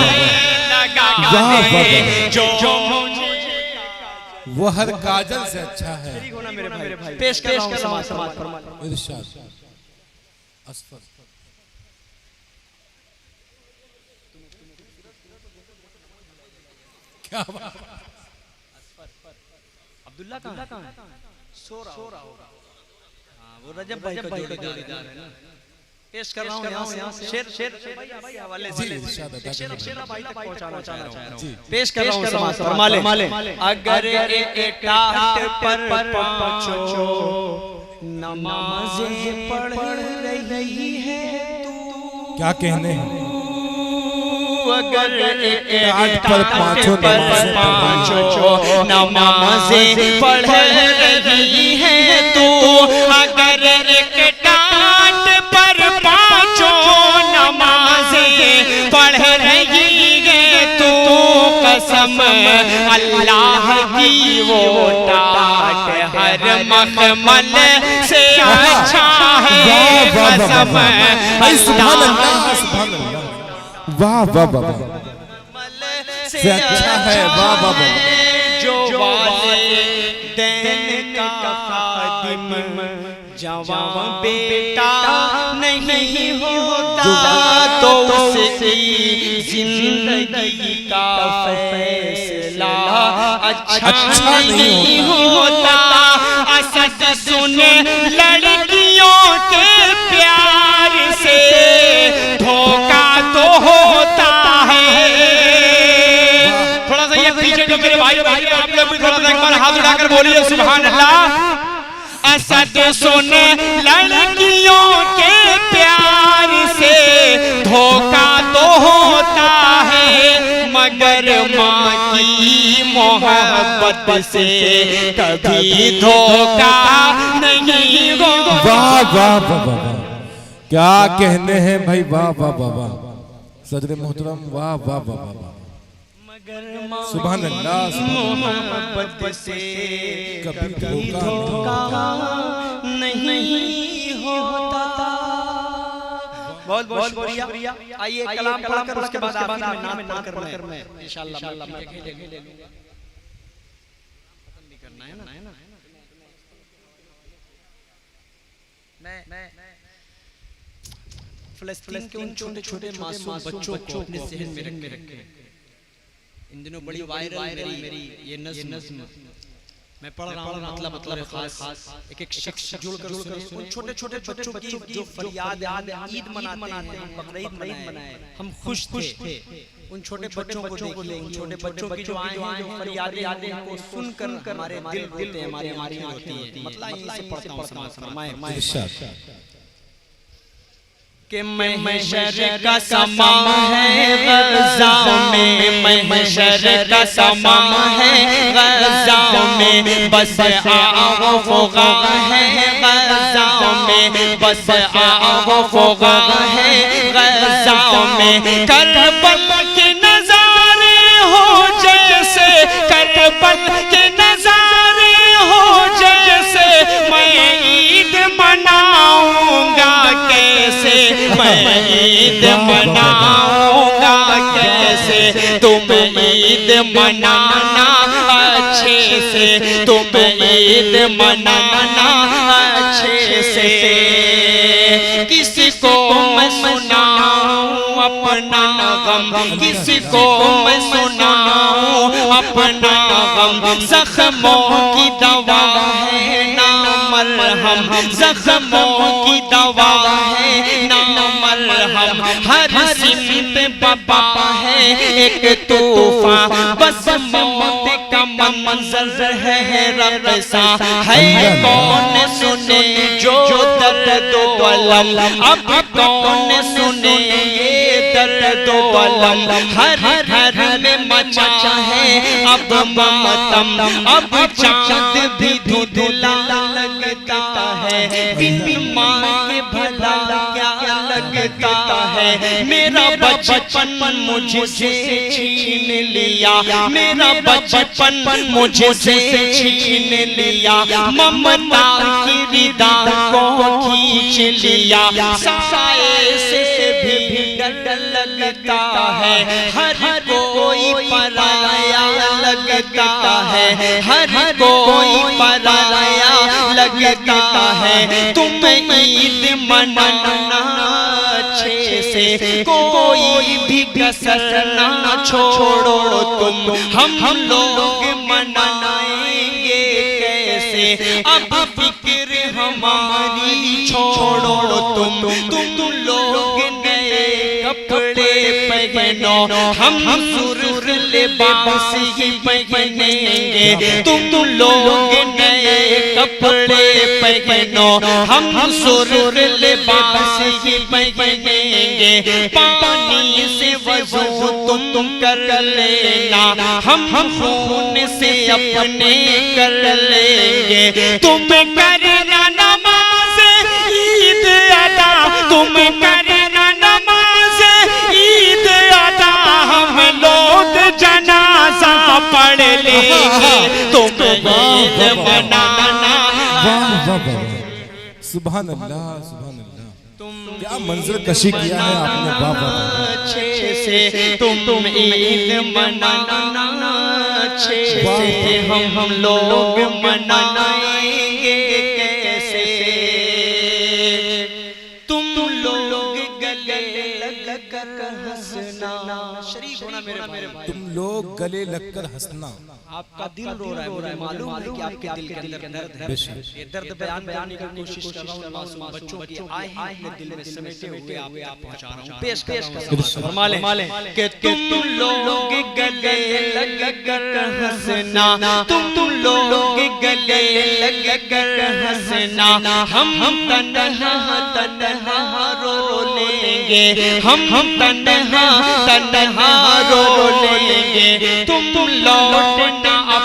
लगा दे जो वो हर काजल से अच्छा है। मेरे भाई पेश कर रहा हूं समाज इरशाद असफर। क्या बात? अब्दुल्ला कहाँ है? सो रहा होगा। हाँ वो रजब भाई का जोड़ीदार है ना। पेश कर रहा हूँ यहाँ से शेर भाई हवाले से शेर भाई तक पहुँचाना चाह रहा हूँ। पेश कर रहा हूँ फरमा ले। अगर एक टाट पर पाँचों नमाज़ें पढ़ रही है तू, क्या कहने हैं? अगर एक टाट पर पाँचों नमाज़ें पढ़ रही है तू, अगर एक टाट पर पाँचों नमाज़ें पढ़ रही है तू, कसम अल्लाह की वो टाट हर मखमल से अच्छा है, कसम अल्लाह वाह वाह वाह से अच्छा है, वाह वाह वाह। जो वालिदैन का खादिम जवां बेटा नहीं होता तो उसकी जिंदगी का फैसला अच्छा नहीं होता। असद सुन लड़कियों के प्यार से धोखा तो होता है। थोड़ा सा ये पीछे जो मेरे भाई आप लोग भी थोड़ा सा एक बार हाथ उठाकर बोलिए सुभान अल्लाह। असद सुन लड़कियों के प्यार से धोखा तो होता है, मगर माँ की मोहब्बत से कभी धोखा नहीं होगा। वाह वाह वाह वाह, क्या कहने हैं भाई, वाह वाह वाह वाह। सदर मोहतरम, वाह वाह वाह वाह, सुभान अल्लाह। मोहब्बत से कभी धोखा नहीं होता। बहुत बहुत शुक्रिया। आइए कलाम पढ़कर उसके बाद आखिर में नाम पढ़कर मैं इंशाअल्लाह करना है ना। मैं फ़लस्तीन के उन छोटे छोटे मासूम बच्चों को अपने ज़हन में रखे। इन दिनों बड़ी वायरल मेरी ये नज़्म मैं पढ़ रहा हूँ, मतलब खास एक शख्स जुड़कर उन छोटे छोटे बच्चों की जो फरियाद ईद मनाते हैं, बकरीद मनाए, हम खुश थे। उन छोटे बच्चों को लेंगे, छोटे बच्चों की जो आए फरियादें को सुनकर हमारे दिल होते हैं, हमारी होती है। मतलब इसे पढ़ता हूँ समाज कि महशर का समा है गज़ा में, महशर का समा है गज़ा में, बस आओ फ़ुग़ा है गज़ा में, बस आओ फ़ुग़ा है गज़ा में। करबल के नज़ारे हो जैसे, करबल के नज़ारे हो जैसे, मैं ईद मनाऊंगा कैसे, मैं ईद मनाऊंगा कैसे। तुम ईद मनाना अच्छे से, तुम ईद मनाना अच्छे से। किसी को मैं सुनाऊं अपना गम, किसी को मैं सुनाऊं अपना गम। ज़ख्मों की दवा है ना मरहम, ज़ख्मों की दवा है ना मरहम। हर सिमत बाबा है एक तूफान, बस मौत का मंजर है रक़सा। है कौन सुने जो दर्द दो अलम, अब कौन सुने ये दर्द दो अलम। हर घर में मचा है अब मातम, अब चाँद भी धुंधला लगता है। बिन माँ के भला क्या लगता है। मेरा बचपन मुझसे छीन लिया, मेरा बचपन मुझसे छीन लिया। ममता की रिदा को खींच लिया, साए से भी डर लगता है। हर कोई पराया लगता है, हर कोई पराया लगता है। तुम ईद मनाना अच्छे से, कोई भी कसर ना छोड़ो तुम। हम लोग मनाएंगे कैसे, अब फिक्र हमारी छोड़ो तुम लोग नए कपड़े पहनो, हम सुर्ख लिबास ही पहनेंगे। तुम लोग नए कपड़े पहनो, हम सुर्ख लिबास ही पहनेंगे। पानी से वज़ू तुम कर लेना, हम खून से अपने कर लेंगे। तुम करना नमाज ईद अदा, तुम करना नमाज ईद अदा, हम लोग जनाजा पढ़ लेंगे। तुम ईद मनाना। सुभान अल्लाह, सुभान अल्लाह, क्या मंजर कशी किया है आपने। बाबा अच्छे से तुम ईद मनाना, अच्छे से हम लोग मनाएंगे। कैसे तुम लोग गले लगकर हंसना, शरीफ होना मेरे भाई। तुम लोग गले लगकर हंसना। आपका दिल रो रहा है, मुझे मालूम है कि आपके दिल के अंदर दर्द है। ये दर्द बयान करने की कोशिश कर रहा हूं। मासूम बच्चों की आए हैं अपने दिल में समेटे हुए आप तक पहुंचा रहा हूं। पेश कर फरमा लें कि तुम लोग गले लगकर हंसना, तुम लोग गले लगकर हंसना, हम तन्हा रो लेंगे, हम तन्हा रो लेंगे। तुम लौट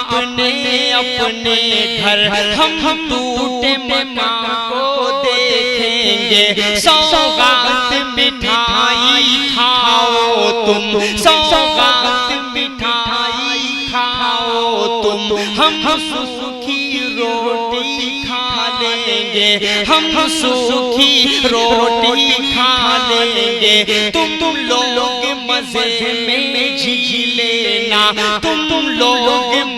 अपने घर, हम टूटे माँ को देखेंगे। सौगात मिठाई खाओ तुम, सौगात मिठाई खाओ तुम, हम सूखी रोटी खा लेंगे, हम सूखी रोटी खा लेंगे। तुम लोग मजे में जी लेना, तुम लोग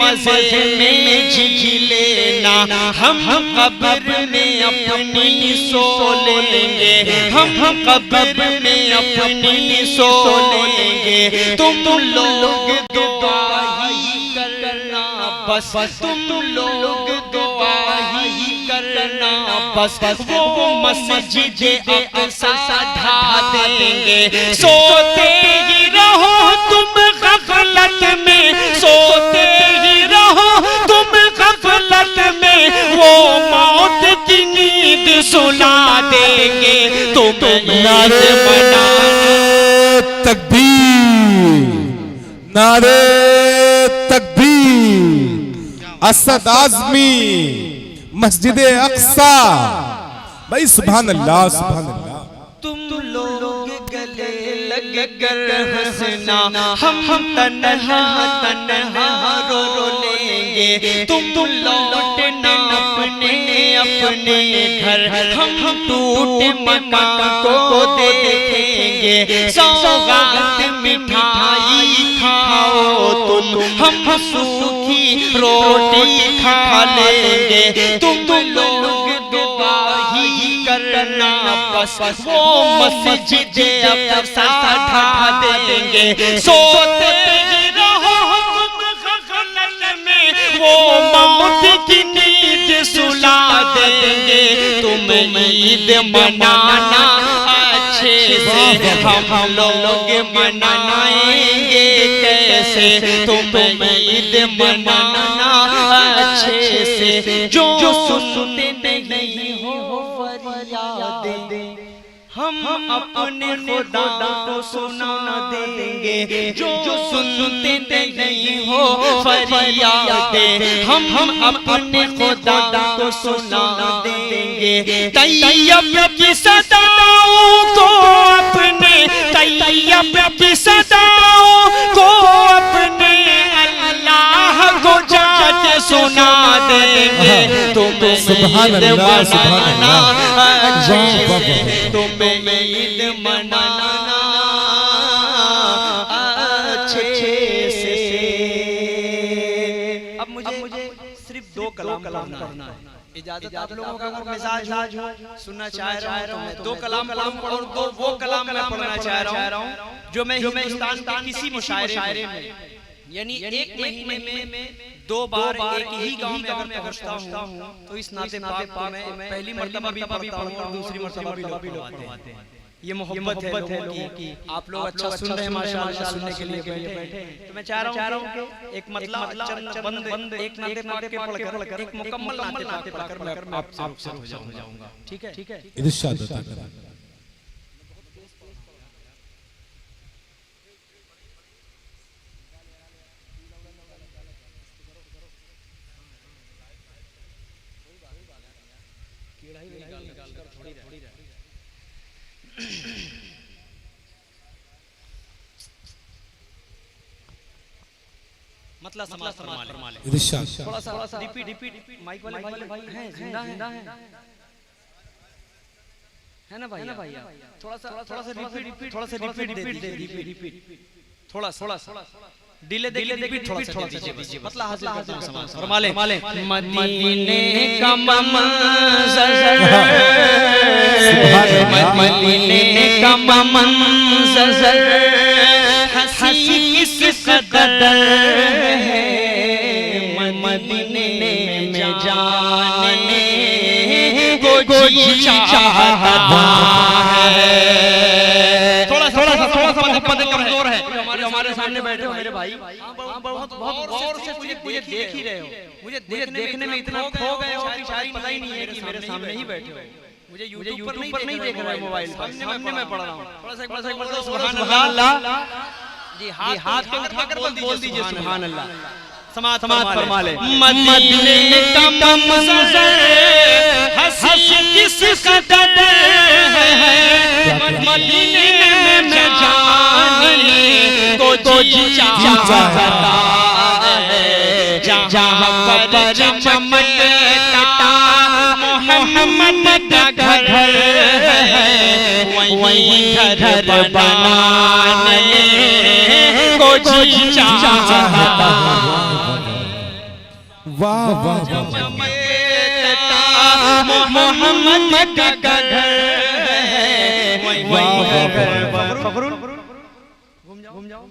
मजे में जी लेना। हम कब्र में अपनी सो लेंगे, हम कब्र में अपनी सो लेंगे। तुम लोग दुआ ही करना बस, तुम लोग दुआ ही करना बस। वो मस्जिद अक्सा ढा देंगे। सोते ही रहो तुम गफलत में, सोते ही रहो तुम गफलत में, वो मौत की नींद सुला देंगे। तुम नारे तकबीर, नारे तकबीर। असद आज़मी मस्जिद अक्सा। भाई सुभान अल्लाह, सुभान अल्लाह। तुम लोग गले लगकर हंसना, हम तन्हा रो लेंगे। तुम लौटना अपने घर, हम टूटे मकान को देखेंगे। सौगात मिठाई खाओ तुम, हम सूखी रोटी खा लेंगे। तुम लोग दुआ ही करना बस, वो मस्जिद अक्सा ढा देंगे। सोते ही रहो तुम गफलत में, वो मौत की नींद सुला देंगे। तुम ईद मनाना अच्छे से, हम लोग मनाएंगे कैसे। तुम ईद मनाना अच्छे से। जो सुनते नहीं हो फरियादें, हम अपने खुदा को सुना देंगे। जो सुनते नहीं हो फरियादें, हम अपने खुदा को सुना देंगे। तैयब की सदाओं को अपने, तैयब की सदाओं को अपने, अल्लाह को जाके सुना देंगे। तुम सुभान अल्लाह, सुभान अल्लाह। तुम ईद मनाना अच्छे से। अब मुझे सिर्फ दो कलाम पढ़ना है। इजाजत आप लोगों का अगर मिजाज हो सुनना चाह रहा हूं, मैं दो कलाम पढ़ूं। दो वो कलाम मैं पढ़ना चाह रहा हूं जो मैं हिंदुस्तान के किसी मुशायरे में, यानी एक महीने में 2 बार एक ही गांव में अगर पहुंचता हूं तो इस नाते पाक को मैं पहली मर्तबा भी पढ़ता हूं और दूसरी मर्तबा भी लोग पढ़वाते हैं। ये मोहब्बत है लोगों की। आप लोग अच्छा सुन रहे हैं माशाल्लाह, सुनने के लिए बैठे। तो मैं चाह रहा हूं कि एक मतलब चंद बंद एक नाते पाक के पढ़कर एक मुकम्मल नाते पाक पढ़कर मैं आपसे हो जाऊंगा। ठीक है इरशाद अता करें। मतलब समाज फरमा ले। इरशाद थोड़ा सा रिपीट माइक वाले भाई हैं, जिंदा है ना भाई? थोड़ा सा रिपीट थोड़ा सा डिले रिपीट थोड़ा सा दीजिए। मतलब हाजिर समाज फरमा ले। मदीने का मंज़र, मदीने का मंज़र हंसी किस कदर है, मदीने में जाने को जी चाहता है। थोड़ा सा मोहब्बत कमजोर है। हमारे सामने बैठे हो मेरे भाई, बहुत गौर से मुझे देख ही रहे हो। मुझे देखने में इतना खो गए हो कि शायद पता ही नहीं है कि मेरे सामने ही बैठे हो। मुझे यूट्यूब पर नहीं देख रहे हो, मोबाइल सामने मैं पढ़ रहा हूँ। थोड़ा सा सुभान अल्लाह जी, हाथ को उठाकर बोल दीजिए सुभान अल्लाह। समाज फरमा ले। मदीने का मंज़र हंसी किस कदर है, मदीने में जाने को जी चाहता है। जहाँ पर चमकता मोहम्मद का घर है, वहीं घर बनाने को जी चाहता है। वाह वाह मोहम्मद का घर है, वहीं घर। फखरुल घूम जाओ।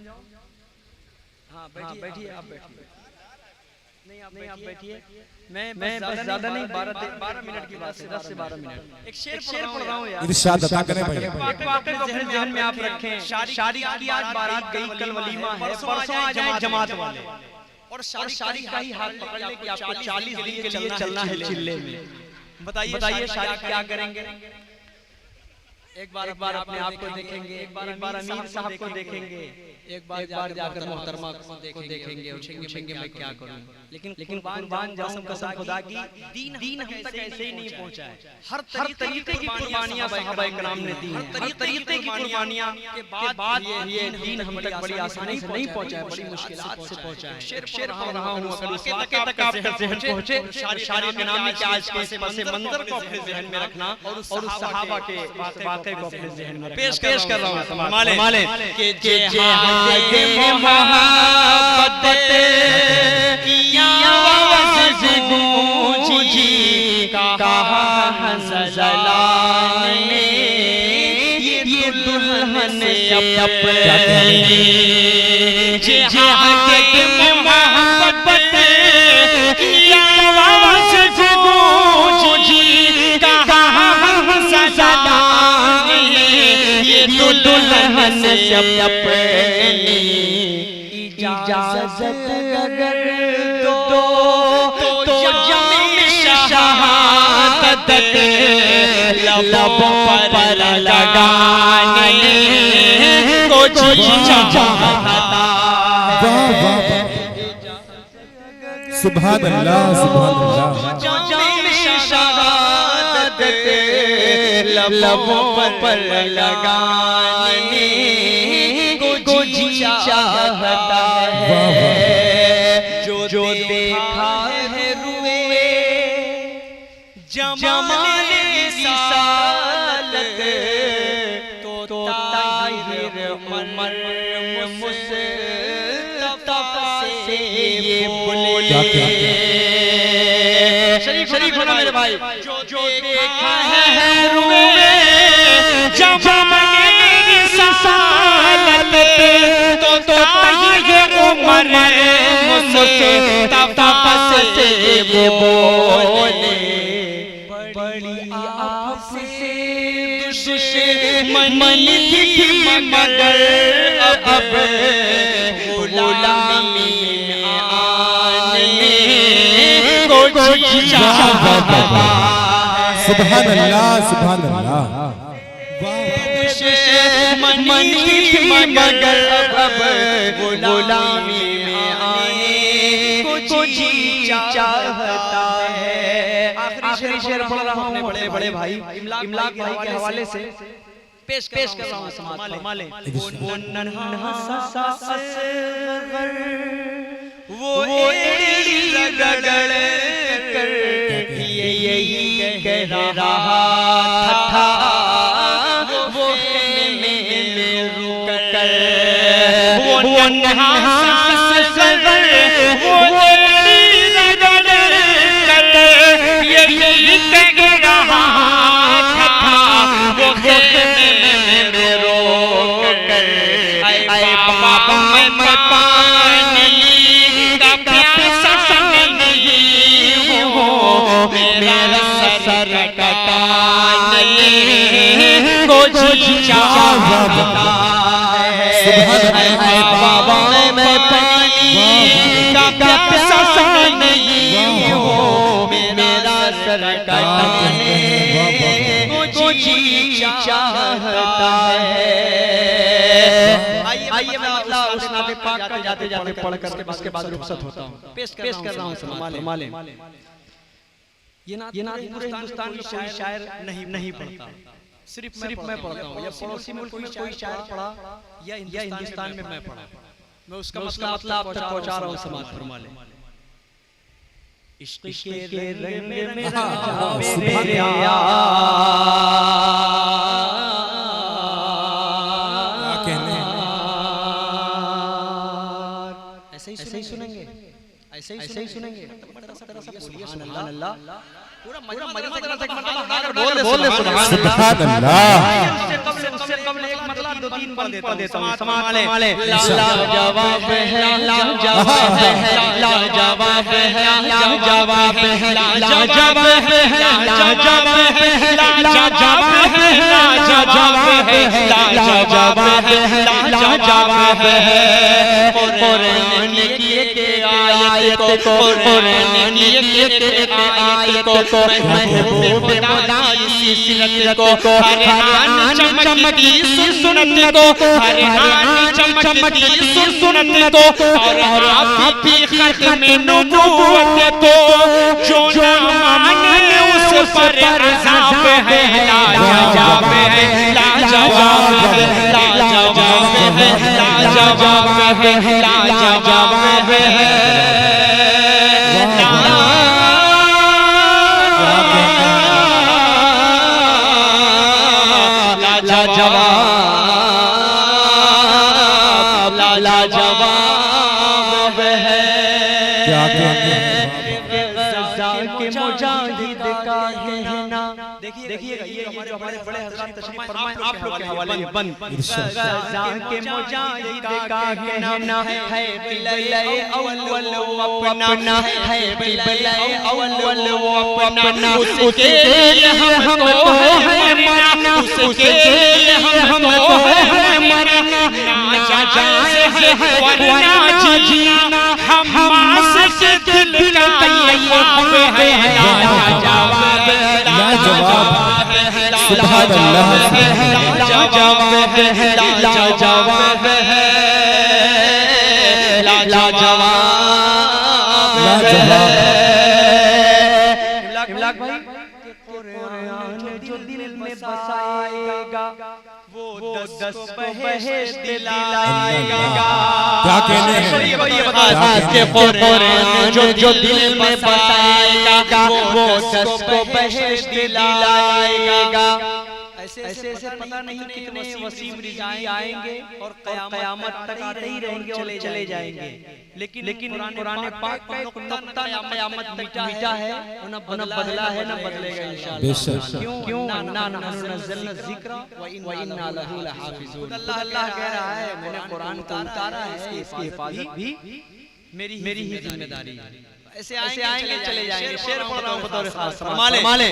हाँ बैठिए आप बैठिए। नहीं आप बैठिए। मैं बस ज्यादा नहीं, 12 मिनट की बात है, 10 से 12 मिनट। एक शेर पढ़ रहा हूँ यार। इरशाद अता करें भाई। एक वाक़या को अपने ज़हन में आप रखें। शादी की आज बारात गई, कल वलीमा है, परसों आ जाए जमात वाले। और शादी का ही हाथ पकड़ ले कि आपको 40 दिन के लिए चलना है चिल्ले में। बताइए शादी क्या करेंगे? एक बार अपने आप को देखेंगे, एक बार अमीर साहब को देखेंगे, एक बार जाकर मोहतरमा को देखेंगे और पूछेंगे मैं क्या करूं। लेकिन कुर्बान जाऊं कसम खुदा की, दीन हम तक ऐसे ही नहीं पहुंचा है। हर तरीके की कुर्बानियां सहाबा इकराम ने दी, हर तरीके की कुर्बानियां के बाद ये दीन हम तक बड़ी आसानी से नहीं पहुंचा है, बड़ी मुश्किलात से पहुंचा है। शेर पढ़ रहा हूं, अगर उस वाक़े तक आपके ज़हन पहुंचे, शारी के नाम के आज के इस मंजर को अपने ज़हन में रखना और उस सहाबा के वाक़े को अपने ज़हन में पेश कर रहा हूं। माले कि जिहाद मोहब्बत की आवाज़ गूंजी, कहा ज़लाल ने ये दुल्हन अपनी। जिहाद मोहब्बत की आवाज़ गूंजी, कहा ज़लाल ये दुल्हन अपनी। इजाज़त अगर दो तो जामे शहादत लबों पर लगाने को जी चाहता है। सुभान अल्लाह सुभान अल्लाह। जामे शहादत लबों पर लगाने को जी चाहता है। जो देखा है रुए जमाने रिसालत, तो ताहिर उमर मुस्तफा से ये बोले। शरीफ होना मेरे भाई। जो देखा है रुए जमाने रिसालत, तो ताहिर उमर मुस्तफा से बोले बड़ी आपसे दुश्मन थी मगर अब गुलामी में आने को जी चाहता है। सुभान अल्लाह सुभान अल्लाह। दुश्मन थी मगर अब गुलामी में आने को जी चाहता है। आखिरी शेर पढ़ रहा हूं अपने बड़े बड़े भाई इमलाक भाई के हवाले से पेश कर रहा हूं। समाज फरमा लें। वो नन्हा सा असगर वो एड़ी रगड़ कर यही कह रहा था वो में रुक कर वो नन्हा सा असगर वो एड़ी रगड़ कर यही कह रहा था वो में रोक कर आए बाबा मैं पानी का प्यासा नहीं हूँ मेरा सर कटाने को जी चाहता है। बाबा मैं पानी का प्यासा नहीं हूँ मेरा सर कटाने को जी चाहता है। आइए मैं उस नाते पाक का जाते जाते पढ़ कर उसके बाद रुखसत होता हूँ। पेश कर रहा हूँ फरमा लें। ये नात पूरे हिंदुस्तान में कोई शायर नहीं पढ़ता, सिर्फ मैं पढ़ता हूँ। या पड़ोसी मुल्क में कोई शायर पढ़ा या हिंदुस्तान में मैं पढ़ा, मैं उसका मतलब आप तक पहुँचा रहा हूँ। समाज फरमा लें। इश्क के रंग में मेरा ऐसे ही सुनेंगे सुभान अल्लाह। पूरा मजमा तेरा तक मतलब बोल ले सुभान अल्लाह। उससे कबल एक मतलब दो तीन पढ़ देता हूं। समाज ले ला जवाब है ला जवाब है ला जवाब है ला जवाब है ला जवाब है ला जवाब है ला जवाब है ला जवाब है ला जवाब है ला जवाब है। कुरान की एक आयत को कुरान की एक आयत को महबूब खुदा की सीरत को हरान चमकती सुन्नत को हरान चमकती सुन्नत को और आपकी खत में नबूवत को जो माने उस पर अज़ाब है ला जवाब है ला जवाब है ला जवाब है ला जवाब है ला जवाब है लाजवाब है। क्या के मुजाहिद का कहना देखिएगा ये हमारे बड़े हज़रात तशरीफ फरमाए आप लोग के हवाले में बंद। गज़ा के मुजाहिद का कहना है बिलए अव्वल वो अपना है बिलए अव्वल वो अपना उसके हमको है मरना उसके हमको है मरना ना जाए है वरना जीना हम से दिल का तय्यब है लाजवाब लाजवाब सुभान अल्लाह लाजवाब है लाजवाब है लाजवाब इमलाक भाई कुरान जो दिल में बसाएगा वो 10 बहश दिलाएगा। क्या कहने हैं के कुरान जो दिल में बसाएगा वो 10 बहश दिलाएगा। ऐसे पता नहीं कितने वसीम रिज़ाएं आएंगे और क़यामत तक आते ही रहेंगे और चले जाएंगे। लेकिन कुरान पाक का एक नुक्ता क़यामत तक मीठा है, न बदला है न बदलेगा इंशाअल्लाह। क्यों ना नज़लना ज़िक्र व इन्ना लहू लहाफ़िज़ून। अल्लाह कह रहा है मैंने कुरान को उतारा है, इसकी हिफाजत भी मेरी ही जिम्मेदारी है। ऐसे आएंगे चले जाएंगे। शेर पढ़ रहा हूं बतौर खास माले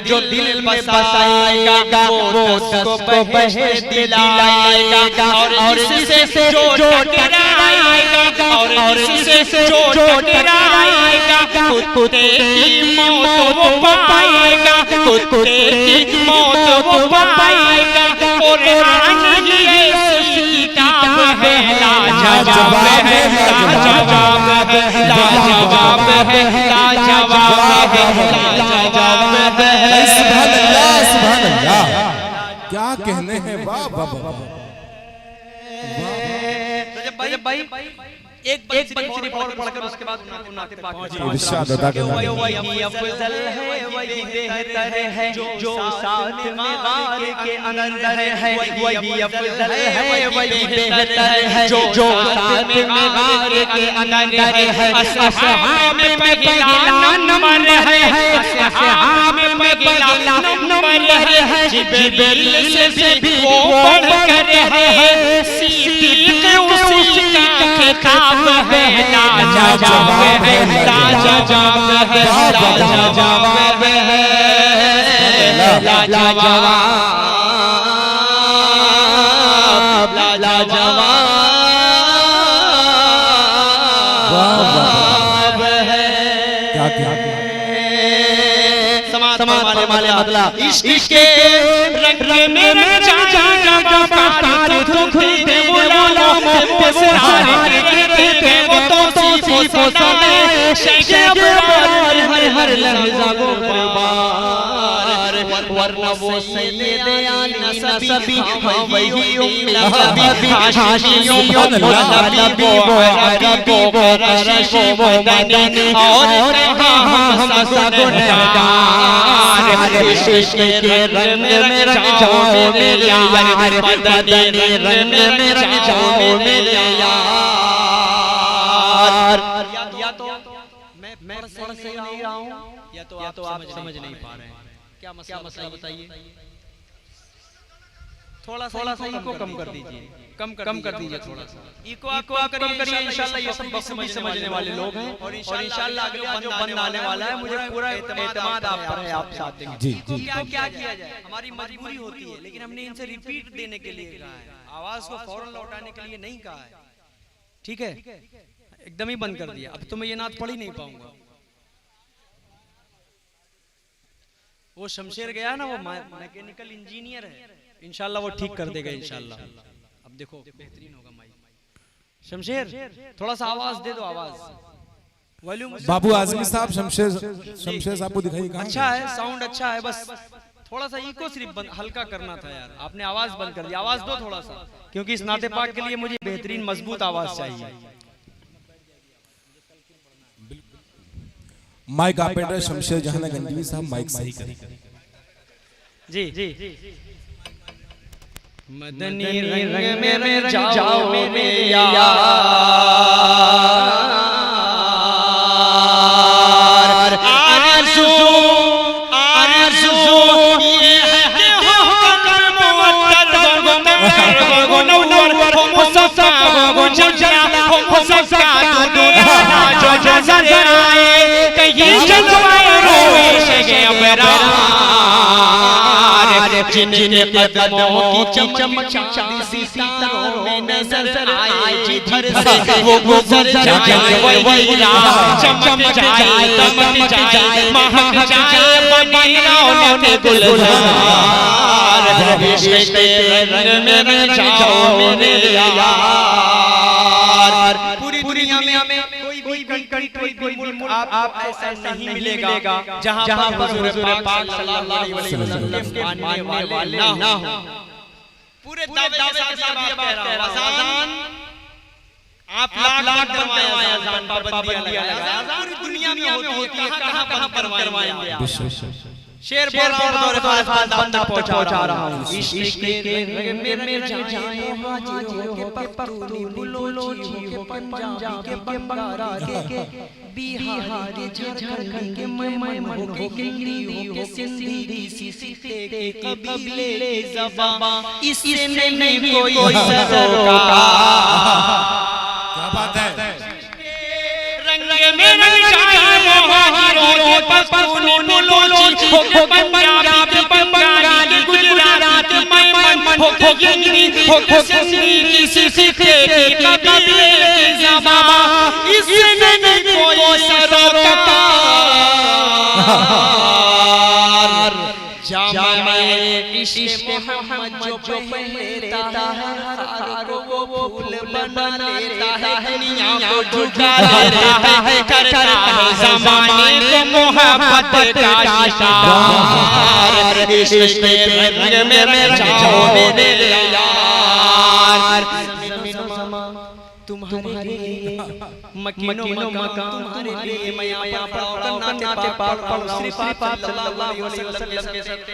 जो दिल में बसाएगा वो उसको बहेश्त दिलाएगा और इससे जो टकराएगा और इससे जो टकराएगा कुत्ते की मौत वो पाएगा, कुत्ते की मौत वो पाएगा। कुरान की ऐसी किताब है लाजवाब है, लाजवाब है, लाजवाब है, लाजवाब है, लाजवाब है। सुभान अल्लाह, सुभान अल्लाह, क्या कहने हैं। वाह वाह वाह। जब भाई एक बंद शरीफ और पढ़कर उसके बाद नाते पाक इरशाद अदा करना है। वही अफजल है, वही बेहतर है जो साथ में गार के अंदर है। वही अफजल है, वही बेहतर है जो साथ में गार के अंदर है। असहाब में पहला नंबर है, असहाब में पहला नंबर है। जिब्रील से भी वो बढ़कर है, सिद्दीक उसी का खिताब है। लाजवाब है, लाजवाब है, लाजवाब है, लाजवाब, लाजवाब है। क्या क्या समाज वाले मतलब इश्क के रंग में रंग जाएगा कार तुम खुलते गुलामों पे सहारे के वो तो सीफो सने शेख अबरार हर लहजा गो कुर्बान वरना वो सैयद आली नसबी हाँ वही उम्मी नबी हाशिमी नबी वो अरबी वो रशी वो मदनी और हम सगुनगार इश्क के रंग में रंग जाओ मेरे यार, मदनी रंग में रंग जाओ मेरे यार। या तो मैं पढ़ से नहीं रहा हूं या तो आप समझ नहीं पा रहे हैं। क्या मसला बताइए। थोड़ा सा इको कम कर दीजिए, कम कर दीजिए थोड़ा सा इको आप करिए। इंशाल्लाह ये सब समझने वाले लोग हैं और इंशाल्लाह अगले जो बंद आने वाला है मुझे पूरा एतमाद आप पर है, आप साथ देंगे। जी जी क्या किया जाए, हमारी मजबूरी होती है लेकिन हमने इनसे रिपीट देने के लिए कहा है, आवाज को फौरन लौटाने के लिए नहीं कहा है। ठीक है, एकदम ही बंद कर दिया। अब तो मैं ये नात पढ़ ही नहीं पाऊंगा। वो शमशेर गया ना, वो मैकेनिकल इंजीनियर है, इंशाल्लाह वो ठीक कर देगा इंशाल्लाह। अब देखो बेहतरीन होगा माइक। शमशेर थोड़ा सा आवाज दे दो, आवाज वॉल्यूम। बाबू आजमी साहब शमशेर साहब को दिखाइए। अच्छा है, साउंड अच्छा है, बस थोड़ा सा इको सिर्फ हल्का करना था यार, आपने आवाज बंद कर दी। आवाज दो थोड़ा सा, क्योंकि इस नाते पाक के लिए मुझे बेहतरीन मजबूत आवाज चाहिए। माइक ऑपरेटर शमशेर जहां गंजवी साहब माइक सही करें। जी मदनी रंग में जाओ मेरे यार, आरज़ू ये है हो कलम मुअत्तर गो नूर हो मुसफ़ा गो जन्नत हो मुसफ़ा दुनिया जो नजर आए कहीं जलवाए रोश के अबरार, जिनके कदमों की चमक चांदी सितारों में नजर आए जिधर से वो गुजर जाए वही राह चमक जाए दमक जाए महक जाए मदीना के गुलजार। इश्क के रंग में रंग जाओ मेरे यार। पूरी दुनिया में कोई मुल्क आप ऐसा नहीं मिलेगा जहां पर हुजूर पाक सल्लल्लाहु अलैहि वसल्लम के मानने वाले ना हो। पूरे दावे के साथ ये बात कह रहा हूं, अज़ान आप लाख बनवाया, अज़ान पाबंदियां लगाया, अज़ान पूरी दुनिया में होती है, कहां पर करवाएंगे आप। शेर बोल रहा हूं, बतौर खास बंदा पहुंचा रहा हूं। इश्क के रंग में जाए हाजिरों के पख्तूनी बलोची हो पंजाबी के बंगाली के बिहारी झारखंड के मैमन हो के गिरी हो के सिंधी सीते के कबीले ज़बां इससे नहीं कोई सरोकार। क्या बात है। मेरा जाए मोहारो पस्तूनी बलोची हो के पंजाबी बंगाली गुजराती मैमन हो के हिंदी हो के सिंधी सीखे की कबीले की ज़बान इसमें नहीं कोई सरोकार जामा इश्क़ मोहम्मद जो पहनता है हर को वो फूल बना लेता है दुनिया को झुका लेता है करता है ज़माने को मोहब्बत का शिकार इश्क़ के रंग में जाओ मेरे यार तुम्हारे मकीनो मकान तुम्हारे लिए मैं यहाँ पर नाते पाक सिर्फ आप सल्लल्लाहु अलैहि वसल्लम के साथ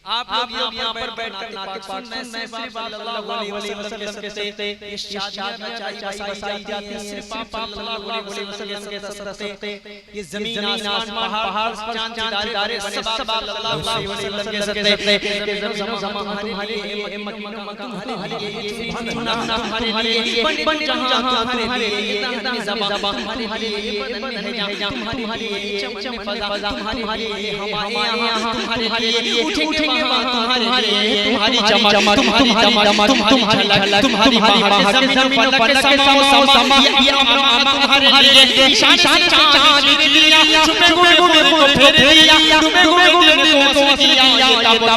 आप लोग यहाँ पर बैठकर नाते पाक सुनने सिर्फ सल्लल्लाहु अलैहि वसल्लम के साथ ये शादियां बसाई जाती हैं सिर्फ आप सल्लल्लाहु अलैहि वसल्लम के साथ ये जमीन आसमान पहाड़ चांद सितारे सब सल्लल्लाहु अलैहि वसल्लम के साथ हमारे लिए मकीनो मकान तुम्हारे लिए तुम्हारे लिए बन जहां तुम्हारे लिए इतनी ज़बान तुम्हारे लिए बदन है जहां तुम्हारे लिए चमचम फज़ा तुम्हारे लिए हमारे यहाँ तुम्हारे लिए उठेंगे तुम्हारे तुम्हारी चमक तुम्हारी दमक तुम्हारी झलक तुम्हारी महक ज़मीन फलक के समा ये तुम्हारे लिए शान चांद दिया छुपे हुए को फेर दिया डूबे हुए को किया ये तब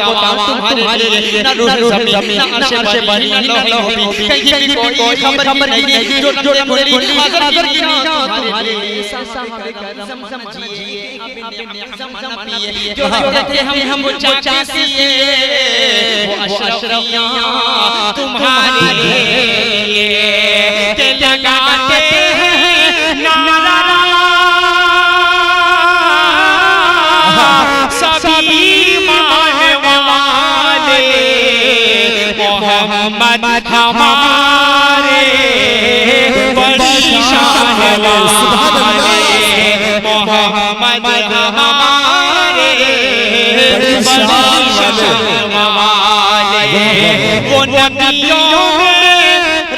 तुम्हारे लिए न ज़मीन अर्श बनी लौह भी कहीं भी कोई खबर नहीं जो मेरी हाज़िर की तुम्हारे लिए करम समझिए अपने ज़मान पिए जो कहते हम चाहते वो अशरफियां तुम्हारे लिए लगाते हैं नारा सभी मानने वाले मोहम्मद हमारे बड़ी शान वाले मोहम्मद हमारे बड़ी शान वाले वो नबियों में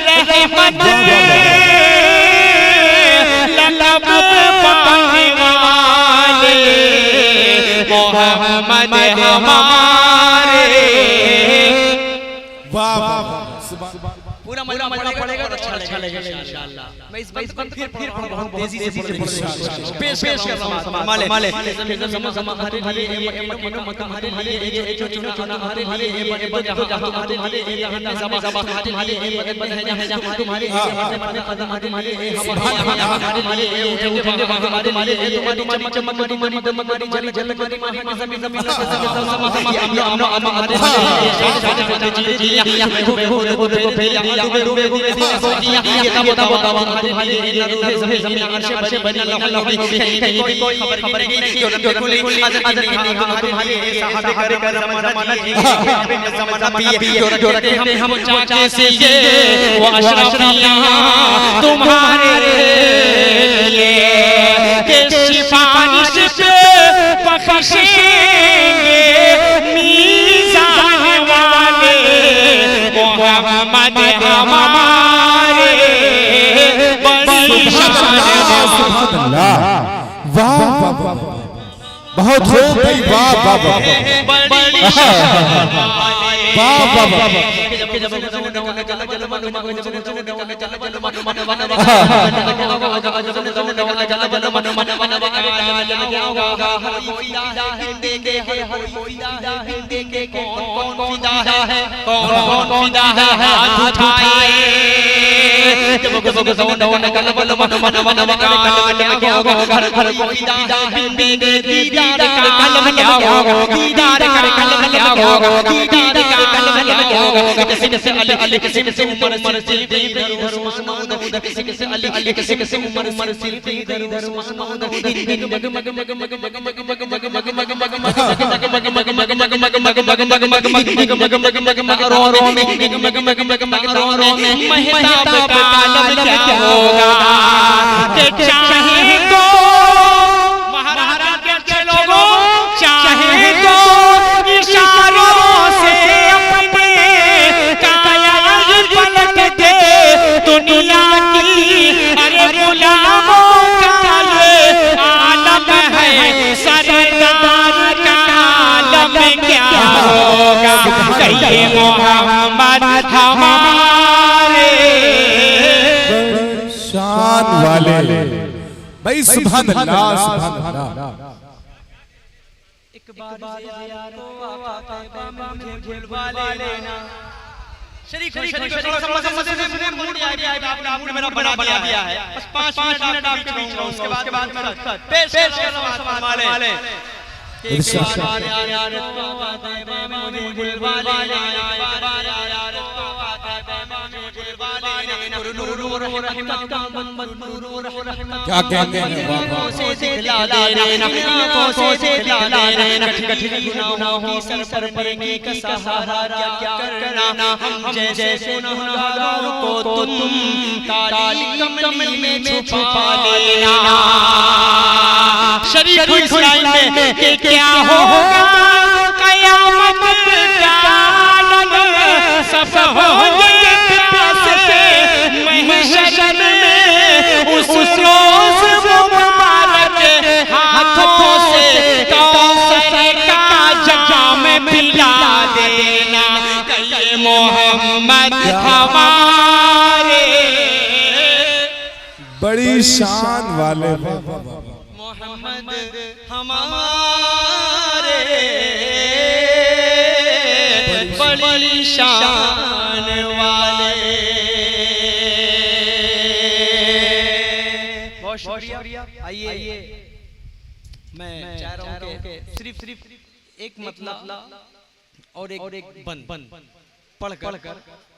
रहमत ललब पाने वाले मोहम्मद हमारे वाह वाह पूरा मजा पड़ेगा तो अच्छा लगेगा इंशाअल्लाह। मैं इस बात पर फिर बहुत तेजी से पेश कर रहा हूं माले हमारे लिए मकीनो मकान हमारे लिए जो चुना हमारे लिए बड़े जहां हमारे लिए जहां ज़बा हमारे लिए बदन है जहां तुम्हारे हमारे लिए हमारे लिए उठेंगे हमारे लिए तुम्हारी चमक तुम्हारी झलक तुम्हारी ज़मीन हमारे लिए डूबे हुए सोचिया ये तब तुम्हारे लिए जमीन अर्श बनी लौह भी कहीं भी कोई खबर नहीं जो खुली तुम्हारे लिए साहब कर ज़माना जी अपने ज़माना पिए जो रखे हम चाचा से ये वो अशरफियां तुम्हारे लिए के सिफारिश पे बख्शेंगे मीज़ान वाले मोहम्मद हमारे बड़ी शान वाले वाह वाह वाह बहुत खूब भाई वाह वाह वाह बड़ी शान वाह वाह वाह किसी अली किसी उमर सिद्दीक़ इधर उस्मान किसी अली किसी उमर सिद्दीक़ इधर उस्मान दुनिया की कहिए मोहम्मद हमारे शान वाले भाई सुभान अल्लाह सुभान अल्लाह। एक बार यार को आका तैयबा में भूलवा लेना। शरीक थोड़ा सा मजे से मूड आ गया है, आपने मेरा बना दिया है। बस 5 मिनट आपके बीच रहूंगा, उसके बाद मेरा पेश वाले एक बार यार को आका तैयबा में भूलवा लेना। एक बार यार को आका तैयबा में भूलवा लेना। नूर रहमत का नूर रहमत क्या कहते हैं से दिला देना, आंखों से दिला देना। कठिन गुनाहों की सर पर की सहारा क्या करना। हम जैसे गुनाहगारों को तुम काली कमल में छुपा लेना। शरीफ इस लाइन में कि क्या होगा कयामत का आलम, सब होंगे प्यासे महशर में उस रोज मुबारक हाथों से कौसर का जाम पिला देना। कहिए मोहम्मद हमारे बड़ी शान वाले मोहम्मद हमारे बड़ी शान वाले। बहुत शुक्रिया। आइए मैं चाह रहा हूं कि सिर्फ एक मतलब और एक बंद पढ़कर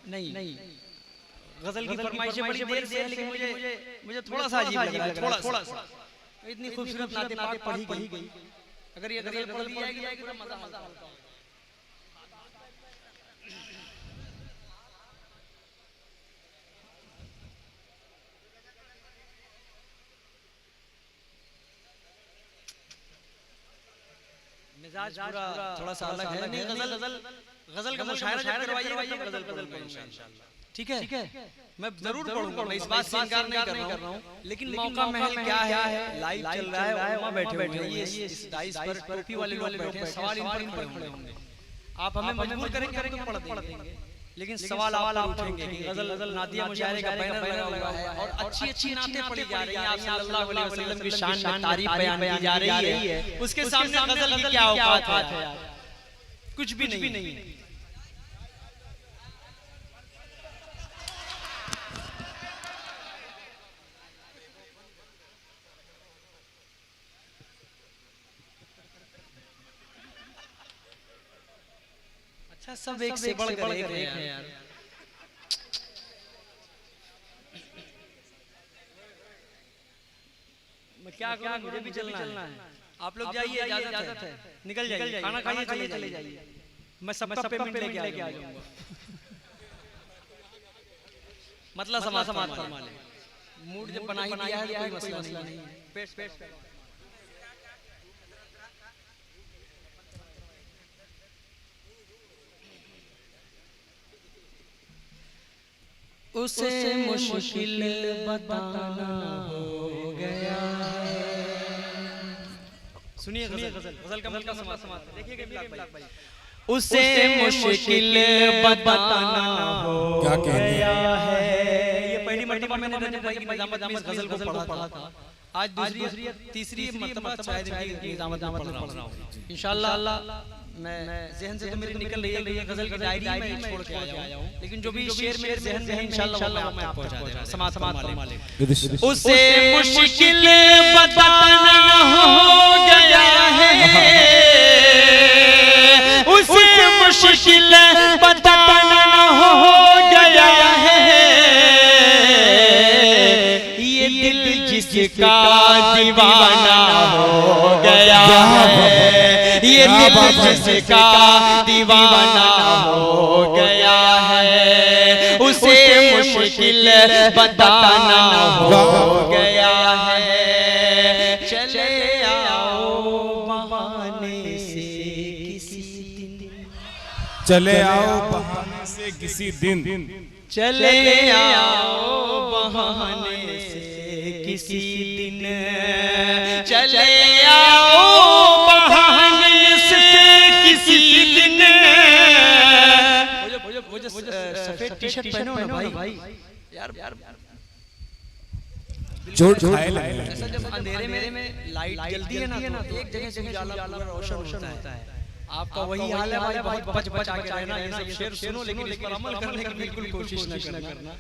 नहीं गजल की फरमाइशें बड़ी देर से, लेकिन मुझे थोड़ा सा अजीब लग रहा है, थोड़ा सा। इतनी खूबसूरत नाते पाक पढ़ी गई, अगर ये गजल पढ़ दी जाएगी तो मजा आता। मिजाज पूरा थोड़ा सा अलग है। नहीं गजल का मुशायरा करवाइए, गजल इंशाल्लाह। ठीक है, मैं जरूर पढ़ूंगा, मैं इस बात से इनकार नहीं कर रहा हूँ। लेकिन मौका महल क्या है, लाइव चल रहा है, वहाँ बैठे ये इस डाइस पर टोपी वाले लोग बैठे हैं, सवाल इन पर खड़े होंगे। आप हमें मजबूर करेंगे तो पढ़ देंगे, लेकिन सवाल आप उठेंगे कि गजल नादिया मुशायरे का बैनर लगा हुआ है और अच्छी नातें पढ़ी जा रही हैं, आप सल्लल्लाहु अलैहि वसल्लम की शान में तारीफ बयान की जा रही है, उसके सामने गजल की क्या औकात है यार, कुछ भी नहीं। सब एक से बढ़कर एक है यार। मैं क्या करूं, मुझे भी चलना है। आप लोग जाइए, इजाजत है, निकल जाइए, खाना खाइए, चले जाइए। मैं सबका पेमेंट लेके आ जाऊंगा। मतलब समाज फरमा ले, मूड जब बना ही दिया है कोई मसला नहीं है। पेट उसे मुश्किल बताना हो गया है। सुनिए गजल का मतलब समाज देखिए भाई। उसे मुश्किल बताना हो गया है। ये पहली मर्तबा मैंने रजब भाई की निजामत में इस गजल को पढ़ा था। आज दूसरी तीसरी मर्तबा शायद इनकी निजामत में पढ़ रहा हूँ। इंशाल्लाह मैं ज़हन से तो मेरी निकल रही है गजल की डायरी में छोड़ के आया हूँ, लेकिन जो भी शेर मेरे ज़हन में है इंशाल्लाह मैं आपको पहुंचा दूंगा। समाज उसे मुश्किल बताना हो गया है, उसे मुश्किल बताना हो गया है। ये दिल जिसका दीवाना हो गया है, ये दिल जिसका दीवाना हो गया है, उसे मुश्किल बताना हो गया है। चले आओ बहाने से किसी दिन, चले आओ बहाने से किसी दिन, चले आओ बहाने से किसी दिन, चले आओ बहाने से किसी दिन, टी-शर्ट पहनो ना भाई यार जोर खाए लगे ऐसा जब अंधेरे में लाइट जलती है ना तो एक जगह से उजाला पूरा रोशन होता है। आपका वही हाल है भाई, बहुत बच बचा के रहना। ये सब शेर सुनो लेकिन इस पर अमल करने की बिल्कुल कोशिश न करना।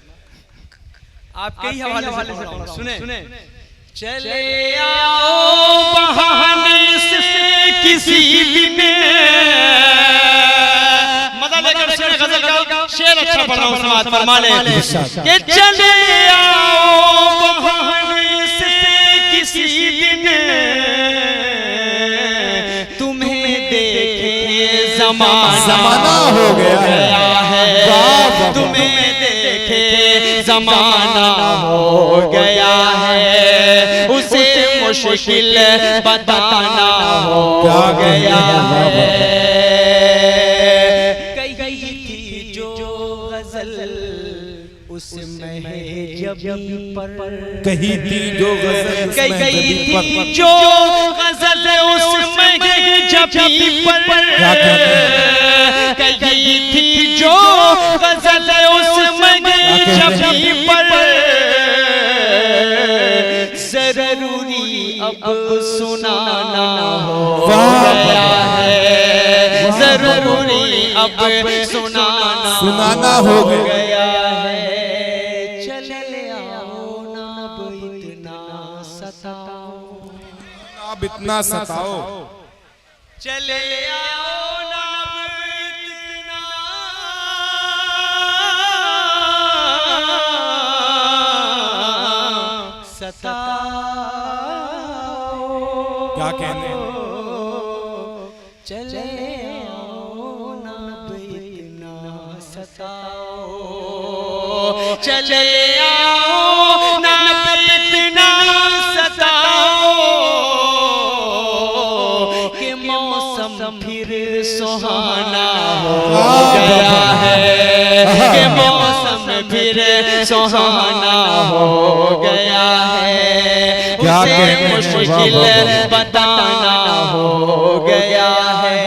आपके ही हवाले से सुने चले आओ बहाने से किसी दिन मजा लेकर सुने गजल का शेर अच्छा पढ़ रहा हूं, समाज फरमा ले कि चले आओ बहाने से किसी दिन तुम्हें देखे जमाना हो गया है, तुम्हें देखे जमाना हो गया है, उसे मुश्किल बताना हो गया है। कही थी जो गजल उसमें जब पर कही थी जो गजल कही थी जो गजल उसमें जब पर कही थी जो गजल उसमें जब पर जरूरी अब सुनाना हो गया है, जरूरी अब सुनाना हो गया है। चले आओ ना अब इतना सताओ, अब इतना सताओ, चले आओ ना अब इतना सताओ। क्या कहने चले आओ ना अब इतना सताओ, चले आओ ना अब इतना सताओ कि मौसम फिर सुहाना हो गया है, कि मौसम फिर सुहाना हो गया है, उसे मुश्किल बताना हो गया है।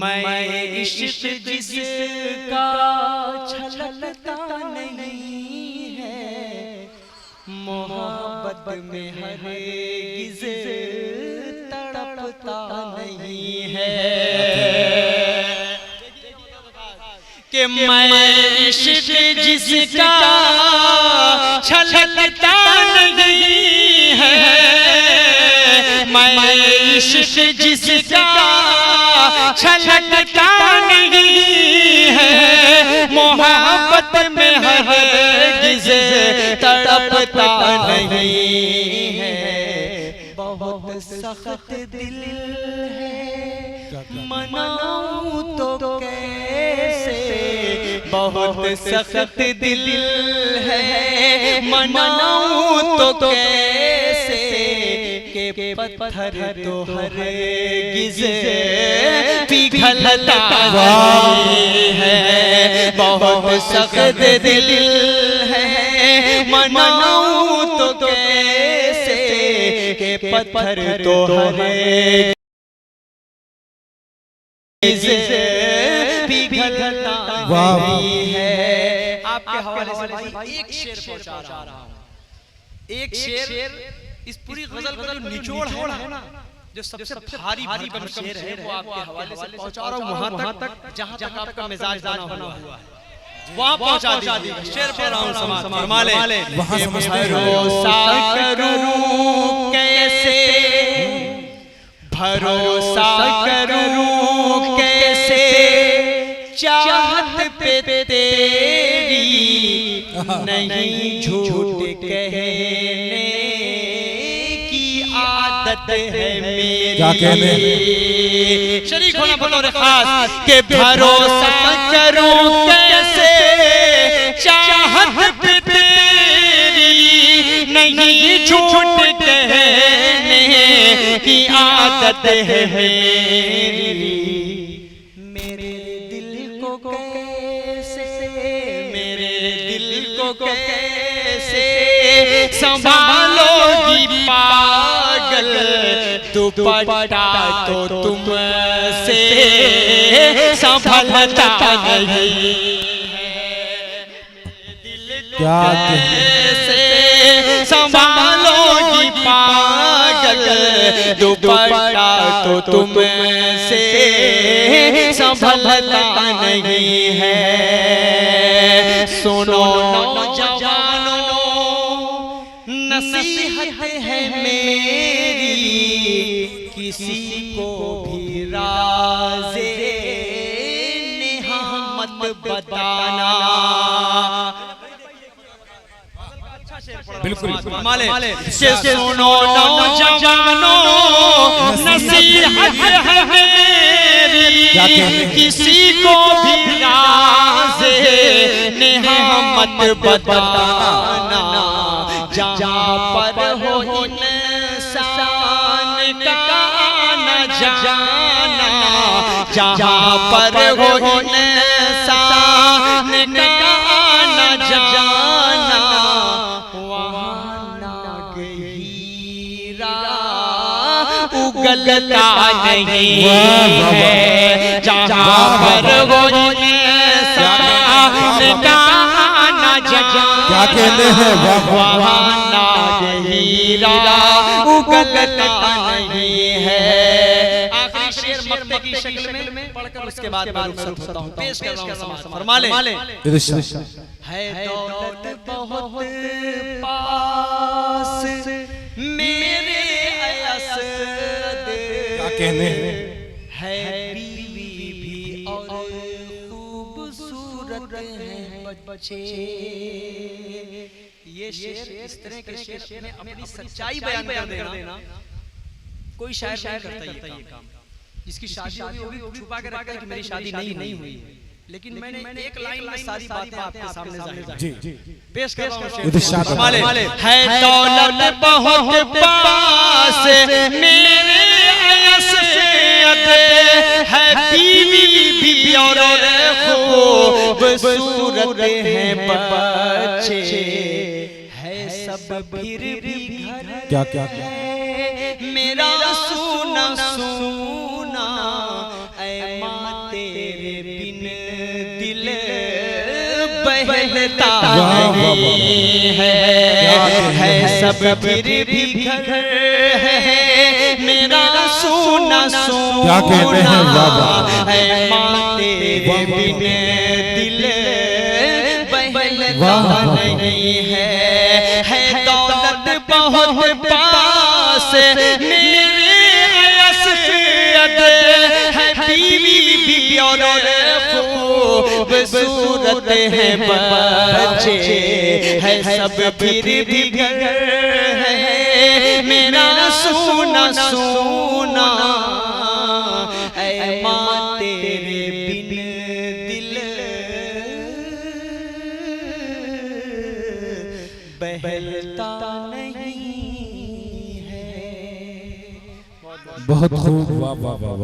मैं इश्क जिसका छलकता नहीं है, मोहब्बत में हरगिज़ तड़पता नहीं है। कि मैं इश्क जिसका छलकता नहीं है, मैं इश्क जिसका छलकता नहीं है, मोहब्बत में हरगिज़ तड़पता नहीं है। बहुत सख्त दिल है मनाऊं तो कैसे, बहुत सख्त दिल है मनाऊं तो कैसे, के पत्थर तो हरगिज़ पिघलता नहीं है। बहुत सख्त दिल है मनाऊं तो कैसे, के पत्थर तो हरगिज़ पिघलता नहीं है। आपके हवाले से भाई एक शेर पहुंचा रहा हूं, एक शेर इस पूरी गजल का जो निचोड़ है ना, जो सबसे भारी भरकम शेर है वो आपके हवाले से पहुंचा रहा हूं वहां तक जहां तक आपका मिजाज बना हुआ है, वहां पहुंचा दीजिए। शेर पढ़ रहा हूं, फरमा ले। वहां भरोसा करूं कैसे, भरोसा करूं कैसे, चाहत पे तेरी नहीं झूठ कहने की आदत है मेरी। क्या कहने शरीक होना बतौर खास के भरोसा करूं कैसे, चाहत पे तेरी नहीं झूठ कहने की आदत है मेरी। मेरे दिल को कैसे, मेरे दिल को कैसे संभालोगी पागल दुपट्टा तो तुमसे संभलता नहीं क्या से संभालोगी पागल दुपट्टा तो तुमसे संभलता नहीं है। सुनो नौजवानों नसीहत है मेरी किसी को भी राज़े नेहा मत बताना। बिल्कुल माले सुनो नौजवानों नसीहत है मेरी किसी को भी राज़े नेहा मत बताना। जहाँ पर हो इंसान का न जाना जहाँ पर हो इंसान का न जाना वहाँ नागहीरा उगलता नहीं है। जहाँ पर हो इंसान का न जाना क्या कहते हैं वहाँ नागहीरा उगलता नहीं है। आखिरी शेर मक्ते की शक्ल में पढ़कर उसके बाद मैं रुखसत होता हूँ। पेश कर रहा हूँ समाज फरमा ले है दौलत बहुत पास मेरे असद क्या कहने है बीवी भी और खूबसूरत हैं बच्चे। ये शेर इस तरह के शेर में अपनी सच्चाई बयान कर देना कोई शायर नहीं करता ये काम। जिसकी शादी होगी वो भी छुपा के रखता है कि मेरी शादी नहीं हुई, लेकिन मैंने एक लाइन में सारी बातें आपके सामने पेश कर रहा हूं। है दौलत बहुत पास मेरे असद है बीवी भी और खूबसूरत हैं बच्चे है सब फिर भी क्या क्या क्या मेरा सुना सुना ऐ माँ तेरे बिन दिल बहलता नहीं है सब फिर भी घर है मेरा सुना सुना क्या कहते हैं बाबा ऐ माँ तेरे बिन दिल बहलता नहीं है दौलत बहुत पास मेरे असद है बीवी भी और खूबसूरत हैं बच्चे है सब फिर भी घर है मेरा सुना सुना ऐ माँ तेरे बिन दिल बहलता नहीं है। बहुत खूब वाह वाह वाह।